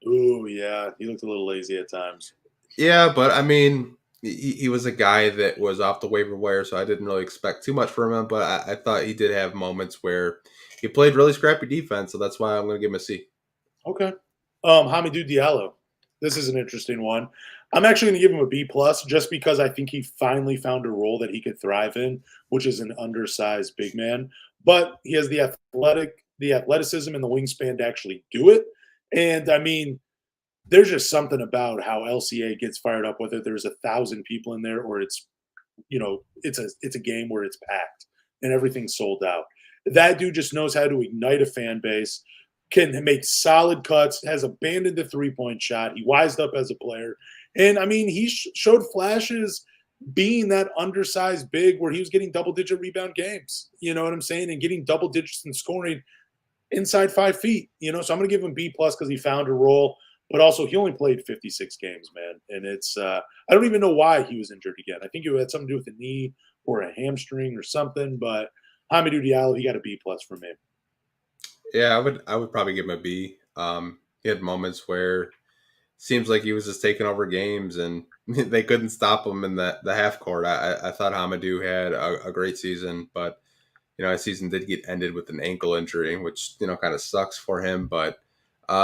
Ooh, yeah. He looked a little lazy at times. Yeah, but I mean, he was a guy that was off the waiver wire, so I didn't really expect too much from him. But I thought he did have moments where he played really scrappy defense, so that's why I'm going to give him a C. Okay. Hamidou Diallo. This is an interesting one. I'm actually going to give him a B plus just because I think he finally found a role that he could thrive in, which is an undersized big man. But he has the athleticism and the wingspan to actually do it. And I mean, there's just something about how LCA gets fired up, whether there's 1,000 people in there or it's a game where it's packed and everything's sold out. That dude just knows how to ignite a fan base, can make solid cuts, has abandoned the 3-point shot. He wised up as a player. And I mean, he showed flashes being that undersized big where he was getting double-digit rebound games. You know what I'm saying? And getting double digits in scoring inside 5 feet. So I'm going to give him B plus because he found a role. But also, he only played 56 games, man. And it's I don't even know why he was injured again. I think it had something to do with a knee or a hamstring or something. But Hamidou Diallo, he got a B plus for me. Yeah, I would probably give him a B. He had moments where it seems like he was just taking over games and they couldn't stop him in the half court. I thought Hamadou had a great season, but his season did get ended with an ankle injury, which kind of sucks for him. But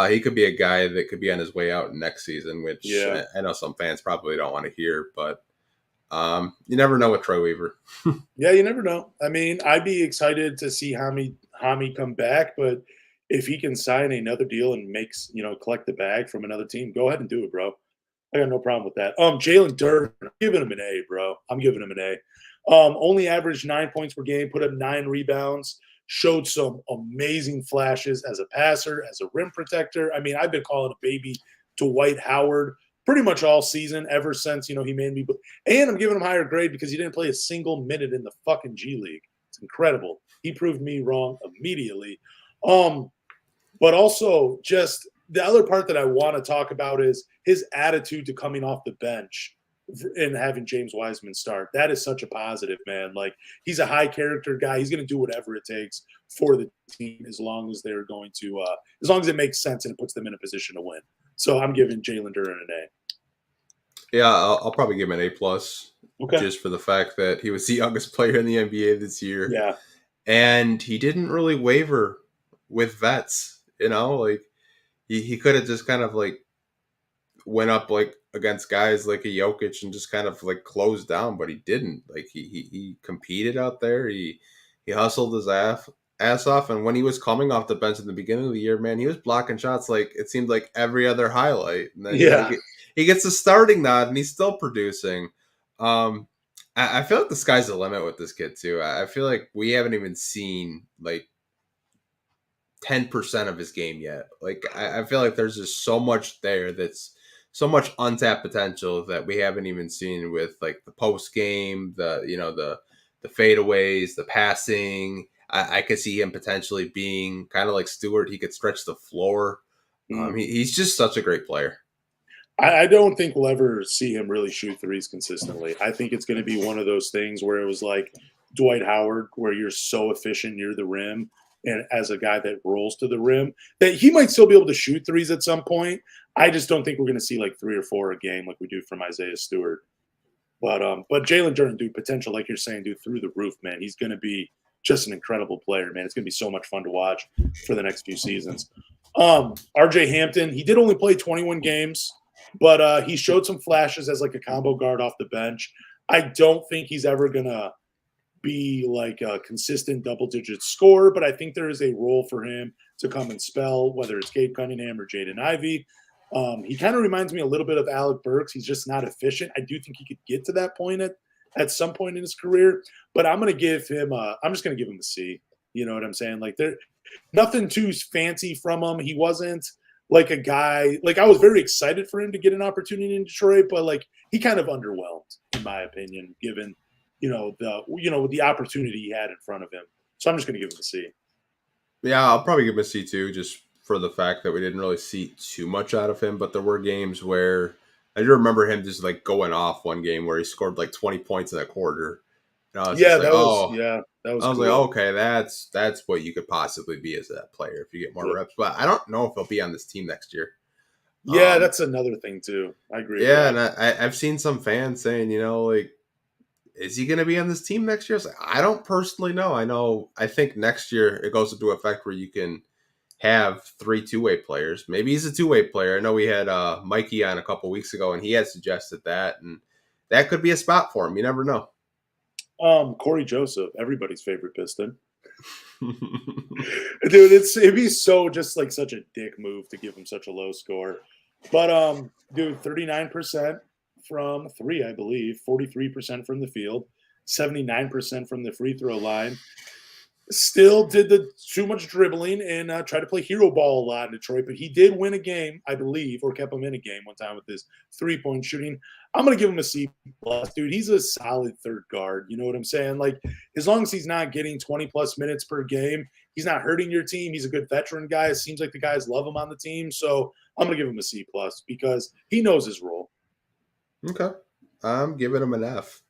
he could be a guy that could be on his way out next season, which Yeah. I know some fans probably don't want to hear, but you never know with Troy Weaver. Yeah, you never know. I mean, I'd be excited to see Hami come back, but if he can sign another deal and collect the bag from another team, go ahead and do it, bro. I got no problem with that. Jalen Duren, I'm giving him an A, bro. I'm giving him an A. Only averaged 9 points per game, put up 9 rebounds, showed some amazing flashes as a passer, as a rim protector. I mean, I've been calling a baby Dwight Howard pretty much all season ever since, he made me. And I'm giving him higher grade because he didn't play a single minute in the fucking G League. It's incredible. He proved me wrong immediately. But also just the other part that I want to talk about is his attitude to coming off the bench and having James Wiseman start. That is such a positive, man. Like, he's a high character guy. He's going to do whatever it takes for the team as long as they're going to, as long as it makes sense and it puts them in a position to win. So I'm giving Jalen Duren an A. Yeah, I'll probably give him an A+, Okay. just for the fact that he was the youngest player in the NBA this year. Yeah. And he didn't really waver with vets, like he could have just kind of like went up like against guys like a Jokic and just kind of like closed down, but he didn't. Like he competed out there. He hustled his ass off, and when he was coming off the bench at the beginning of the year, man, he was blocking shots like it seemed like every other highlight. And then he gets a starting nod, and he's still producing. I feel like the sky's the limit with this kid too. I feel like we haven't even seen like 10% of his game yet. Like I feel like there's just so much there that's so much untapped potential that we haven't even seen with like the post game, the fadeaways, the passing. I could see him potentially being kind of like Stewart. He could stretch the floor. He's just such a great player. I don't think we'll ever see him really shoot threes consistently. I think it's going to be one of those things where it was like Dwight Howard, where you're so efficient near the rim and as a guy that rolls to the rim, that he might still be able to shoot threes at some point. I just don't think we're going to see like 3 or 4 a game like we do from Isaiah Stewart. But Jalen Duren, dude, potential, like you're saying, dude, through the roof, man. He's going to be just an incredible player, man. It's going to be so much fun to watch for the next few seasons. RJ Hampton, he did only play 21 games, but he showed some flashes as like a combo guard off the bench. I don't think he's ever going to be like a consistent double-digit scorer, but I think there is a role for him to come and spell, whether it's Gabe Cunningham or Jaden Ivey. He kind of reminds me a little bit of Alec Burks. He's just not efficient. I do think he could get to that point at some point in his career, but I'm just going to give him a C. You know what I'm saying? Like, there, nothing too fancy from him. He wasn't like a guy, like I was very excited for him to get an opportunity in Detroit, but like he kind of underwhelmed in my opinion, given the opportunity he had in front of him. So I'm just going to give him a C. Yeah, I'll probably give him a C too, just for the fact that we didn't really see too much out of him. But there were games where I do remember him just like going off one game where he scored like 20 points in a quarter. And I was that was cool. Like, okay, that's what you could possibly be as a player if you get more reps. But I don't know if he'll be on this team next year. Yeah, that's another thing too. I agree. Yeah, and I've seen some fans saying, like, is he going to be on this team next year? I don't personally know. I think next year it goes into effect where you can have 3 two-way players. Maybe he's a 2-way player. I know we had Mikey on a couple weeks ago, and he had suggested that, and that could be a spot for him. You never know. Corey Joseph, everybody's favorite Piston. Dude, it'd be so just like such a dick move to give him such a low score. But dude, 39% from 3, I believe, 43% from the field, 79% from the free throw line. Still did too much dribbling and tried to play hero ball a lot in Detroit, but he did win a game, I believe, or kept him in a game one time with his 3-point shooting. I'm going to give him a C+, dude. He's a solid third guard. You know what I'm saying? Like, as long as he's not getting 20-plus minutes per game, he's not hurting your team. He's a good veteran guy. It seems like the guys love him on the team. So I'm going to give him a C+, because he knows his role. Okay. I'm giving him an F.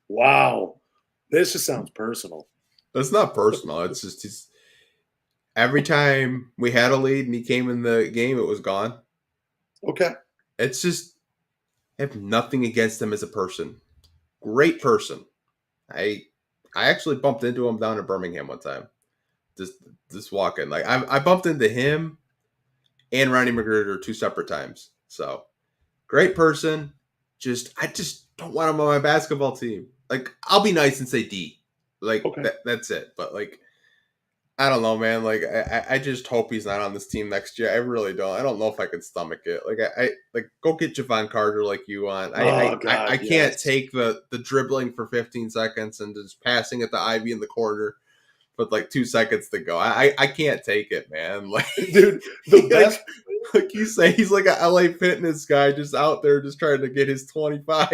Wow. This just sounds personal. It's not personal. It's just every time we had a lead and he came in the game, it was gone. Okay. It's just, I have nothing against him as a person. Great person. I actually bumped into him down in Birmingham one time. Just walking. Like I bumped into him and Ronnie McGregor 2 separate times. So great person. I just don't want him on my basketball team. Like, I'll be nice and say D. Like, okay. That's it. But, like, I don't know, man. Like I just hope he's not on this team next year. I really don't. I don't know if I could stomach it. Like I like go get Javon Carter like you want. Oh I God, can't yes, take the dribbling for 15 seconds and just passing at the Ivy in the corner with like 2 seconds to go. I can't take it, man. Like dude. The best. like you say, he's like a LA Fitness guy just out there just trying to get his 25.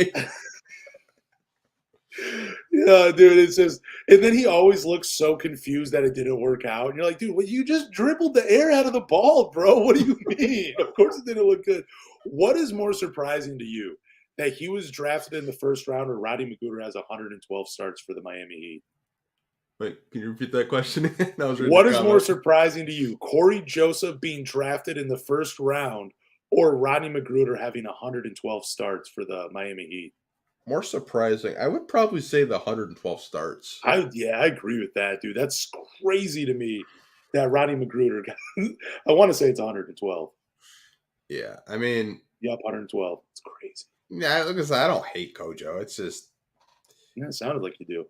Yeah, dude, it's just, and then he always looks so confused that it didn't work out. And you're like, dude, well, you just dribbled the air out of the ball, bro. What do you mean? Of course it didn't look good. What is more surprising to you, that he was drafted in the first round, or Roddy McGruder has 112 starts for the Miami Heat? Wait, can you repeat that question again? I was reading What the is more comment. surprising to you, Corey Joseph being drafted in the first round, or Roddy McGruder having 112 starts for the Miami Heat? More surprising, I would probably say the 112 starts. I agree with that, dude. That's crazy to me that Roddy McGruder got, I want to say it's 112. Yeah, I mean, Yep, 112. It's crazy. yeah, like I said, I don't hate Kojo. It's just, Yeah, it sounded like you do.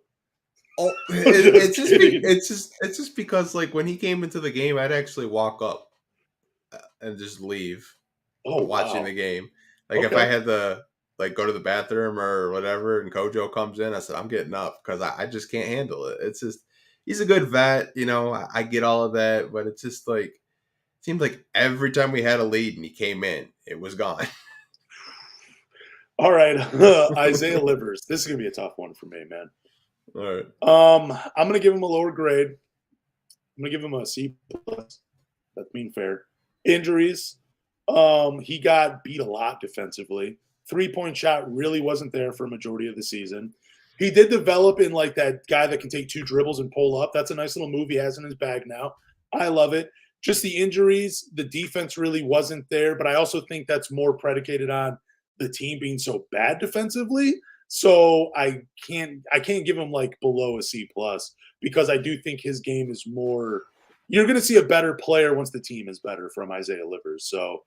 oh, Just kidding. it's just because like when he came into the game, I'd actually walk up and just leave Oh watching wow. the game. Like if I Okay. had to like go to the bathroom or whatever, and Kojo comes in, I said I'm getting up because I just can't handle it. It's just he's a good vet, you know. I get all of that, but it's just like it seemed like every time we had a lead and he came in, it was gone. All right. Isaiah Livers. This is gonna be a tough one for me, man. All right. I'm gonna give him a lower grade. I'm gonna give him a C plus. That's being fair. Injuries. He got beat a lot defensively. 3-point shot really wasn't there for a majority of the season. He did develop in like that guy that can take two dribbles and pull up. That's a nice little move he has in his bag now. I love it. Just the injuries, the defense really wasn't there, but I also think that's more predicated on the team being so bad defensively. So I can't give him like below a C plus, because I do think his game is more. You're going to see a better player once the team is better from Isaiah Livers. So,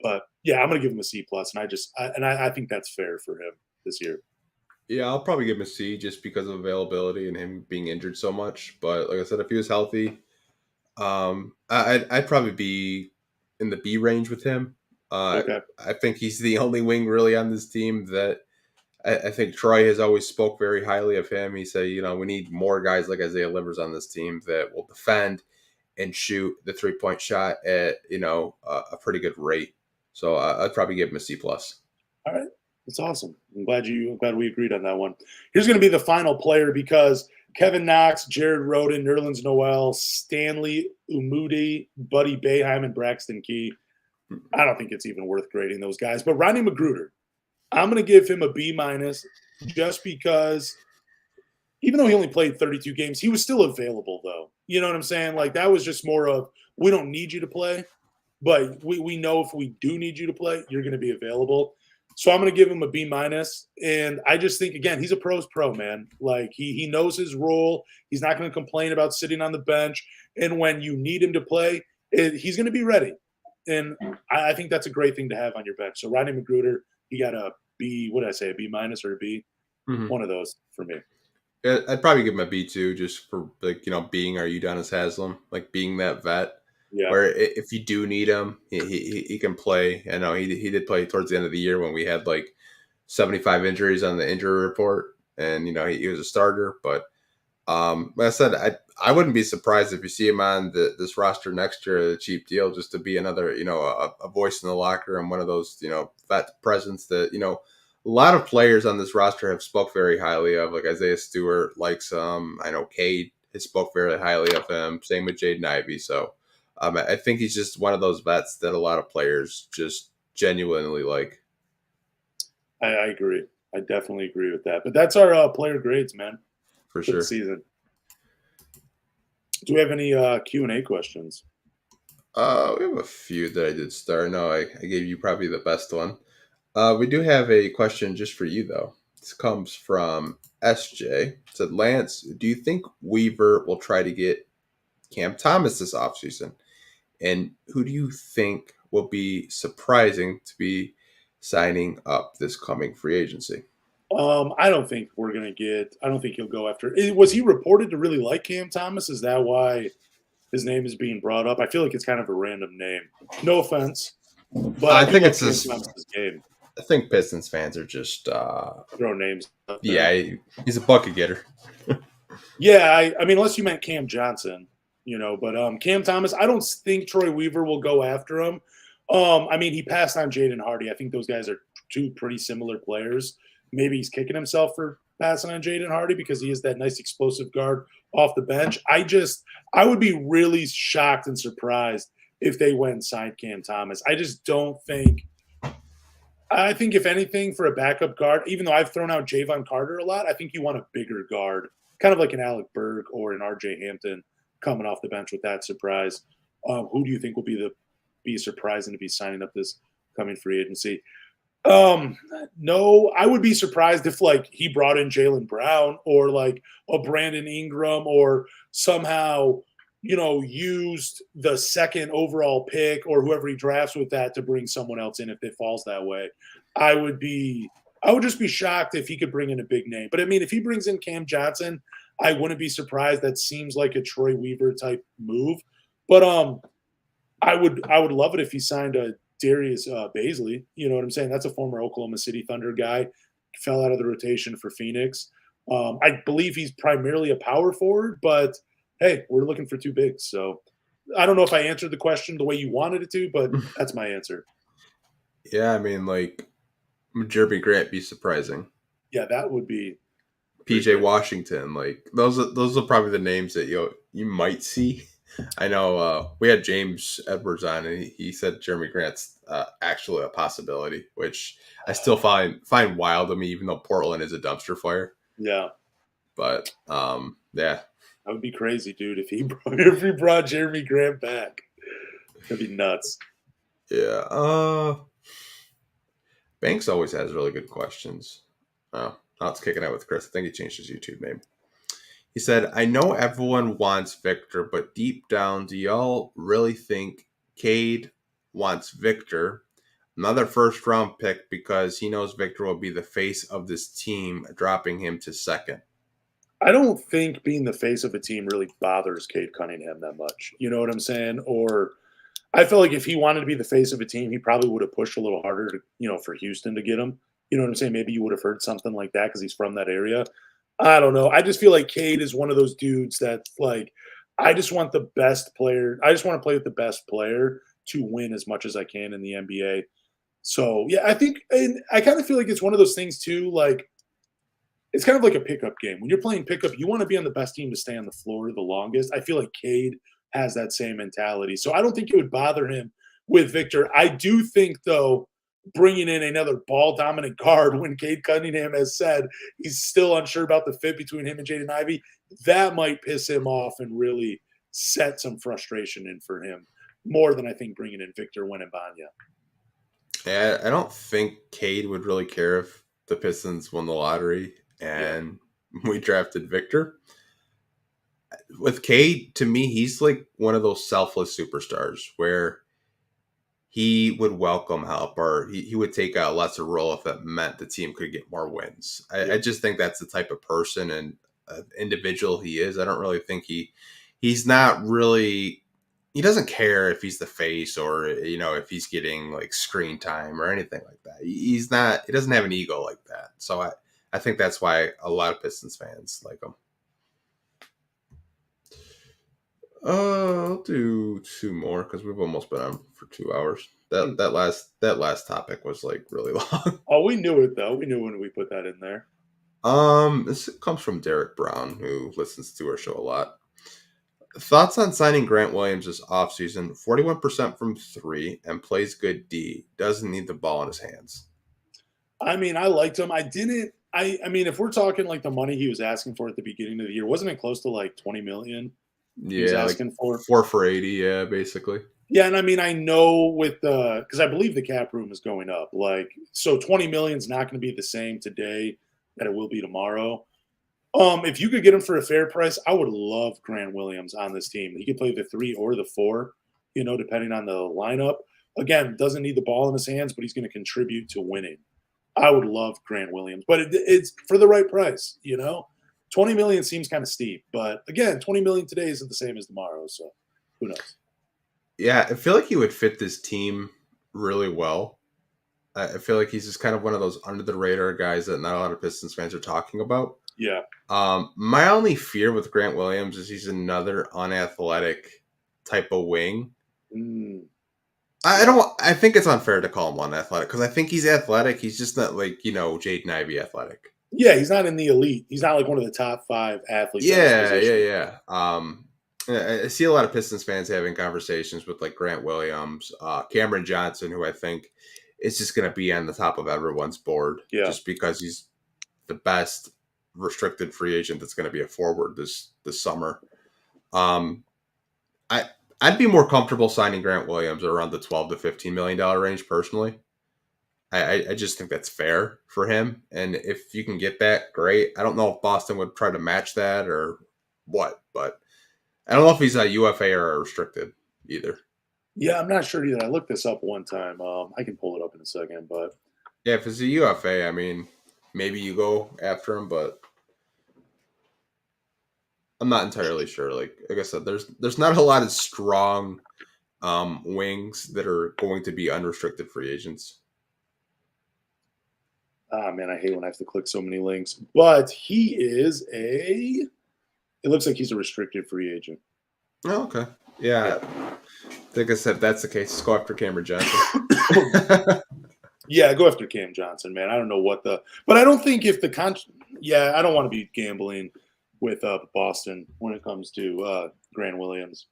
but yeah, I'm going to give him a C plus, and I think that's fair for him this year. Yeah, I'll probably give him a C just because of availability and him being injured so much. But like I said, if he was healthy, I'd probably be in the B range with him. Okay. I think he's the only wing really on this team that I think Troy has always spoke very highly of him. He said, you know, we need more guys like Isaiah Livers on this team that will defend and shoot the 3-point shot at a pretty good rate. So I'd probably give him a C plus. All right. That's awesome. I'm glad we agreed on that one. Here's going to be the final player, because Kevin Knox, Jared Rhoden, Nerlens Noel, Stanley Umudi, Buddy Boeheim, and Braxton Key. I don't think it's even worth grading those guys. But Rodney McGruder, I'm going to give him a B minus, just because even though he only played 32 games, he was still available, though. You know what I'm saying? Like, that was just more of, we don't need you to play, but we know if we do need you to play, you're going to be available. So I'm going to give him a B minus. And I just think, again, he's a pro's pro, man. Like, he knows his role. He's not going to complain about sitting on the bench. And when you need him to play, he's going to be ready. And I think that's a great thing to have on your bench. So Rodney McGruder, he got a B, what did I say, a B minus or a B? Mm-hmm. One of those for me. Yeah, I'd probably give him a B too, just for like being our Udonis Haslam, like being that vet. Yeah. Where if you do need him, he can play. I know he did play towards the end of the year when we had like 75 injuries on the injury report, and he was a starter. But like I said, I wouldn't be surprised if you see him on this roster next year at a cheap deal, just to be another a voice in the locker and one of those vet presence that a lot of players on this roster have spoke very highly of. Like Isaiah Stewart likes him. I know Cade has spoke very highly of him. Same with Jaden Ivey. So I think he's just one of those vets that a lot of players just genuinely like. I agree. I definitely agree with that. But that's our player grades, man, For sure. the season. Do we have any Q&A questions? We have a few that I did start. No, I gave you probably the best one. We do have a question just for you, though. This comes from SJ. It said, Lance, do you think Weaver will try to get Cam Thomas this offseason? And who do you think will be surprising to be signing up this coming free agency? I don't think we're going to get – I don't think he'll go after – was he reported to really like Cam Thomas? Is that why his name is being brought up. I feel like it's kind of a random name. No offense, but I do think love it's Cam just. Thomas's game. I think Pistons fans are just. Throw names up there. Yeah, he's a bucket getter. Yeah, I mean, unless you meant Cam Johnson, but Cam Thomas, I don't think Troy Weaver will go after him. I mean, he passed on Jaden Hardy. I think those guys are two pretty similar players. Maybe he's kicking himself for passing on Jaden Hardy because he is that nice explosive guard off the bench. I would be really shocked and surprised if they went and signed Cam Thomas. I just don't think. I think if anything for a backup guard, even though I've thrown out Javon Carter a lot, I think you want a bigger guard, kind of like an Alec Berg or an RJ Hampton coming off the bench with that surprise. Who do you think will be surprising to be signing up this coming free agency? No, I would be surprised if like he brought in Jaylen Brown or like a Brandon Ingram or somehow, used the second overall pick or whoever he drafts with that to bring someone else in if it falls that way. I would just be shocked if he could bring in a big name. But I mean, if he brings in Cam Johnson, I wouldn't be surprised. That seems like a Troy Weaver type move. But I would love it if he signed a Darius Baisley. You know what I'm saying? That's a former Oklahoma City Thunder guy. Fell out of the rotation for Phoenix. I believe he's primarily a power forward, but hey, we're looking for two bigs. So I don't know if I answered the question the way you wanted it to, but that's my answer. Yeah, I mean, like, Jeremy Grant be surprising. Yeah, that would be. PJ Washington, like those are probably the names that you might see. I know we had James Edwards on, and he said Jeremy Grant's actually a possibility, which I still find wild to me, even though Portland is a dumpster fire. Yeah, but yeah, that would be crazy, dude. If he brought Jeremy Grant back, that'd be nuts. Yeah. Banks always has really good questions. Oh, now it's kicking out with Chris. I think he changed his YouTube name. He said, I know everyone wants Victor, but deep down, do y'all really think Cade wants Victor, another first-round pick, because he knows Victor will be the face of this team, dropping him to second? I don't think being the face of a team really bothers Cade Cunningham that much. You know what I'm saying? Or I feel like if he wanted to be the face of a team, he probably would have pushed a little harder to, for Houston to get him. You know what I'm saying? Maybe you would have heard something like that because he's from that area. I don't know. I just feel like Cade is one of those dudes that, like, I just want the best player. I just want to play with the best player to win as much as I can in the NBA. So, yeah, I think – and I kind of feel like it's one of those things too, like, it's kind of like a pickup game. When you're playing pickup, you want to be on the best team to stay on the floor the longest. I feel like Cade has that same mentality. So I don't think it would bother him with Victor. I do think, though, bringing in another ball-dominant guard when Cade Cunningham has said he's still unsure about the fit between him and Jaden Ivey, that might piss him off and really set some frustration in for him more than I think bringing in Victor Wembanyama. Yeah, I don't think Cade would really care if the Pistons won the lottery and we drafted Victor. With Cade, to me, he's like one of those selfless superstars where he would welcome help, or he would take a lesser role if it meant the team could get more wins. I just think that's the type of person and individual he is. I don't really think he's not really, he doesn't care if he's the face or, if he's getting like screen time or anything like that. He doesn't have an ego like that. So I think that's why a lot of Pistons fans like him. I'll do two more because we've almost been on for 2 hours. That last topic was like really long. Oh, we knew it though. We knew when we put that in there. This comes from Derek Brown, who listens to our show a lot. Thoughts on signing Grant Williams this offseason? 41% from three and plays good D. Doesn't need the ball in his hands. I mean, I liked him. I mean, if we're talking like the money he was asking for at the beginning of the year, wasn't it close to like $20 million? Yeah, he's asking like for 4 for 80. Yeah, basically. Yeah, and I mean, I know with because I believe the cap room is going up. Like, so $20 million is not going to be the same today that it will be tomorrow. If you could get him for a fair price, I would love Grant Williams on this team. He could play the 3 or the 4, depending on the lineup. Again, doesn't need the ball in his hands, but he's going to contribute to winning. I would love Grant Williams, but it's for the right price. $20 million seems kind of steep, but again, $20 million today isn't the same as tomorrow. So, Who knows? Yeah, I feel like he would fit this team really well. I feel like he's just kind of one of those under the radar guys that not a lot of Pistons fans are talking about. Yeah. My only fear with Grant Williams is he's another unathletic type of wing. Mm. I don't. I think it's unfair to call him unathletic because I think he's athletic. He's just not like Jaden Ivey athletic. Yeah, he's not in the elite. He's not like one of the top 5 athletes. Yeah. I see a lot of Pistons fans having conversations with like Grant Williams, Cameron Johnson, who I think is just going to be on the top of everyone's board, just because he's the best restricted free agent that's going to be a forward this summer. I'd be more comfortable signing Grant Williams at around the $12 to $15 million range personally. I just think that's fair for him. And if you can get that, great. I don't know if Boston would try to match that or what, but I don't know if he's a UFA or a restricted either. Yeah, I'm not sure either. I looked this up one time. I can pull it up in a second, but yeah, if it's a UFA, I mean, maybe you go after him, but I'm not entirely sure. Like I said, there's not a lot of strong wings that are going to be unrestricted free agents. Man, I hate when I have to click so many links. But he is it looks like he's a restricted free agent. Oh, okay. Yeah. Like I said, if that's the case, let's go after Cameron Johnson. Yeah, go after Cam Johnson, man. I don't know but I don't think if I don't want to be gambling with Boston when it comes to Grant Williams.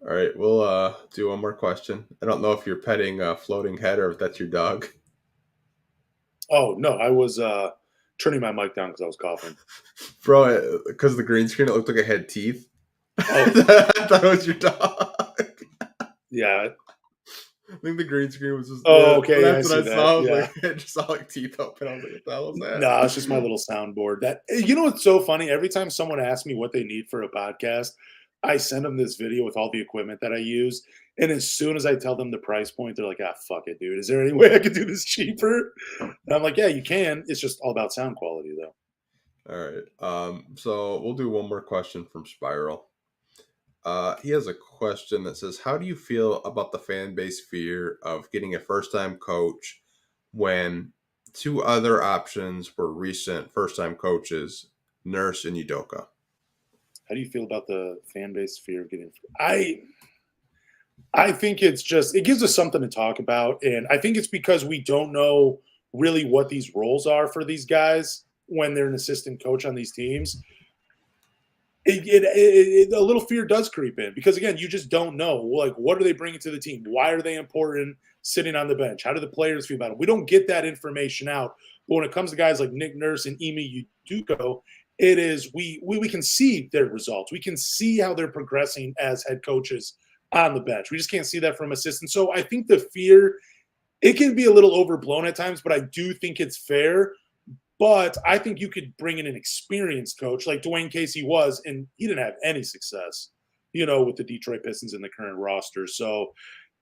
All right, we'll do one more question. I don't know if you're petting a floating head or if that's your dog. Oh, no, I was turning my mic down because I was coughing. Bro, because of the green screen, it looked like it had teeth. Oh. I thought it was your dog. Yeah. I think the green screen was just... okay. That's what I saw. Yeah. I just saw like teeth open. I was like, what the hell was that? No, it's just my little soundboard. What's so funny? Every time someone asks me what they need for a podcast, I send them this video with all the equipment that I use. And as soon as I tell them the price point, they're like, fuck it, dude. Is there any way I could do this cheaper? And I'm like, yeah, you can. It's just all about sound quality, though. All right. So we'll do one more question from Spiral. He has a question that says, how do you feel about the fan base fear of getting a first-time coach when 2 other options were recent first-time coaches, Nurse and Udoka? How do you feel about the fan base fear of getting... I think it gives us something to talk about. And I think it's because we don't know really what these roles are for these guys when they're an assistant coach on these teams. A little fear does creep in because, again, you just don't know. Like, what are they bringing to the team? Why are they important sitting on the bench? How do the players feel about it? We don't get that information out. But when it comes to guys like Nick Nurse and Ime Udoka, it is we can see their results. We can see how they're progressing as head coaches on the bench. We just can't see that from assistants. So I think the fear, it can be a little overblown at times, but I do think it's fair. But I think you could bring in an experienced coach like Dwayne Casey was, and he didn't have any success, with the Detroit Pistons in the current roster. So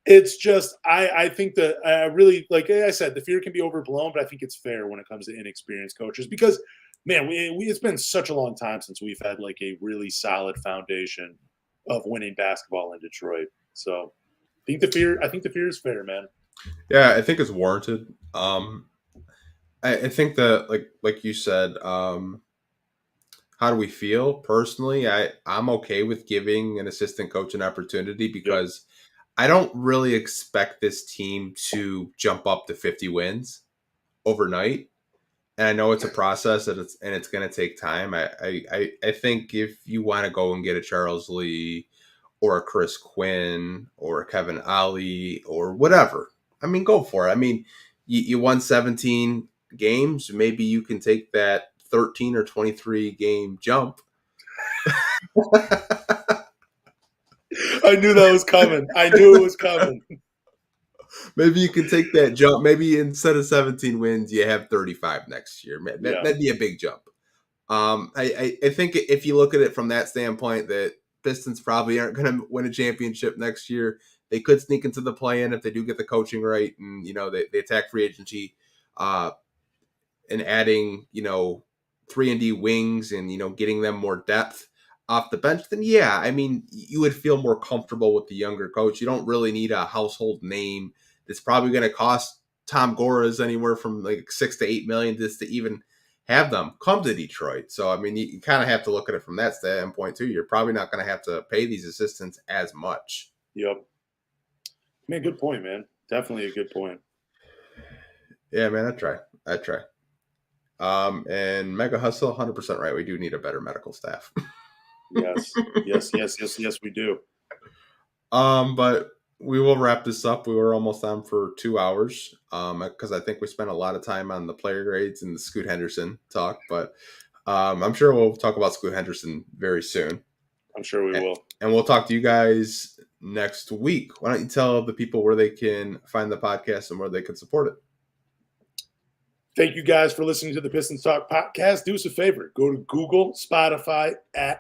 it's just, I think that I really, like I said, the fear can be overblown, but I think it's fair when it comes to inexperienced coaches because, man, it's been such a long time since we've had like a really solid foundation of winning basketball in Detroit. So I think the fear is fair, man. Yeah, I think it's warranted. I think that like you said, how do we feel personally? I'm okay with giving an assistant coach an opportunity because I don't really expect this team to jump up to 50 wins overnight. And I know it's a process and it's going to take time. I think if you want to go and get a Charles Lee or a Chris Quinn or a Kevin Ollie or whatever, I mean, go for it. I mean, you won 17 games. Maybe you can take that 13 or 23 game jump. I knew that was coming. I knew it was coming. Maybe you can take that jump. Maybe instead of 17 wins, you have 35 next year. That'd be a big jump. I think if you look at it from that standpoint, that Pistons probably aren't going to win a championship next year. They could sneak into the play-in if they do get the coaching right, and they attack free agency, and adding 3-and-D wings and getting them more depth. off the bench, then yeah, I mean, you would feel more comfortable with the younger coach. You don't really need a household name that's probably going to cost Tom Gora's anywhere from like 6 to 8 million just to even have them come to Detroit. So I mean, you kind of have to look at it from that standpoint too. You're probably not going to have to pay these assistants as much. Yep. Man, good point, man. Definitely a good point. Yeah, man, I try. And Mega Hustle, 100% right. We do need a better medical staff. Yes, we do. But we will wrap this up. We were almost on for 2 hours. Because I think we spent a lot of time on the player grades and the Scoot Henderson talk. But I'm sure we'll talk about Scoot Henderson very soon. I'm sure we will. And we'll talk to you guys next week. Why don't you tell the people where they can find the podcast and where they can support it? Thank you guys for listening to the Pistons Talk Podcast. Do us a favor. Go to Google, Spotify,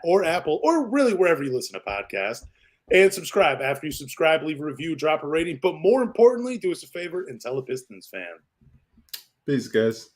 or Apple, or really wherever you listen to podcasts, and subscribe. After you subscribe, leave a review, drop a rating. But more importantly, do us a favor and tell a Pistons fan. Peace, guys.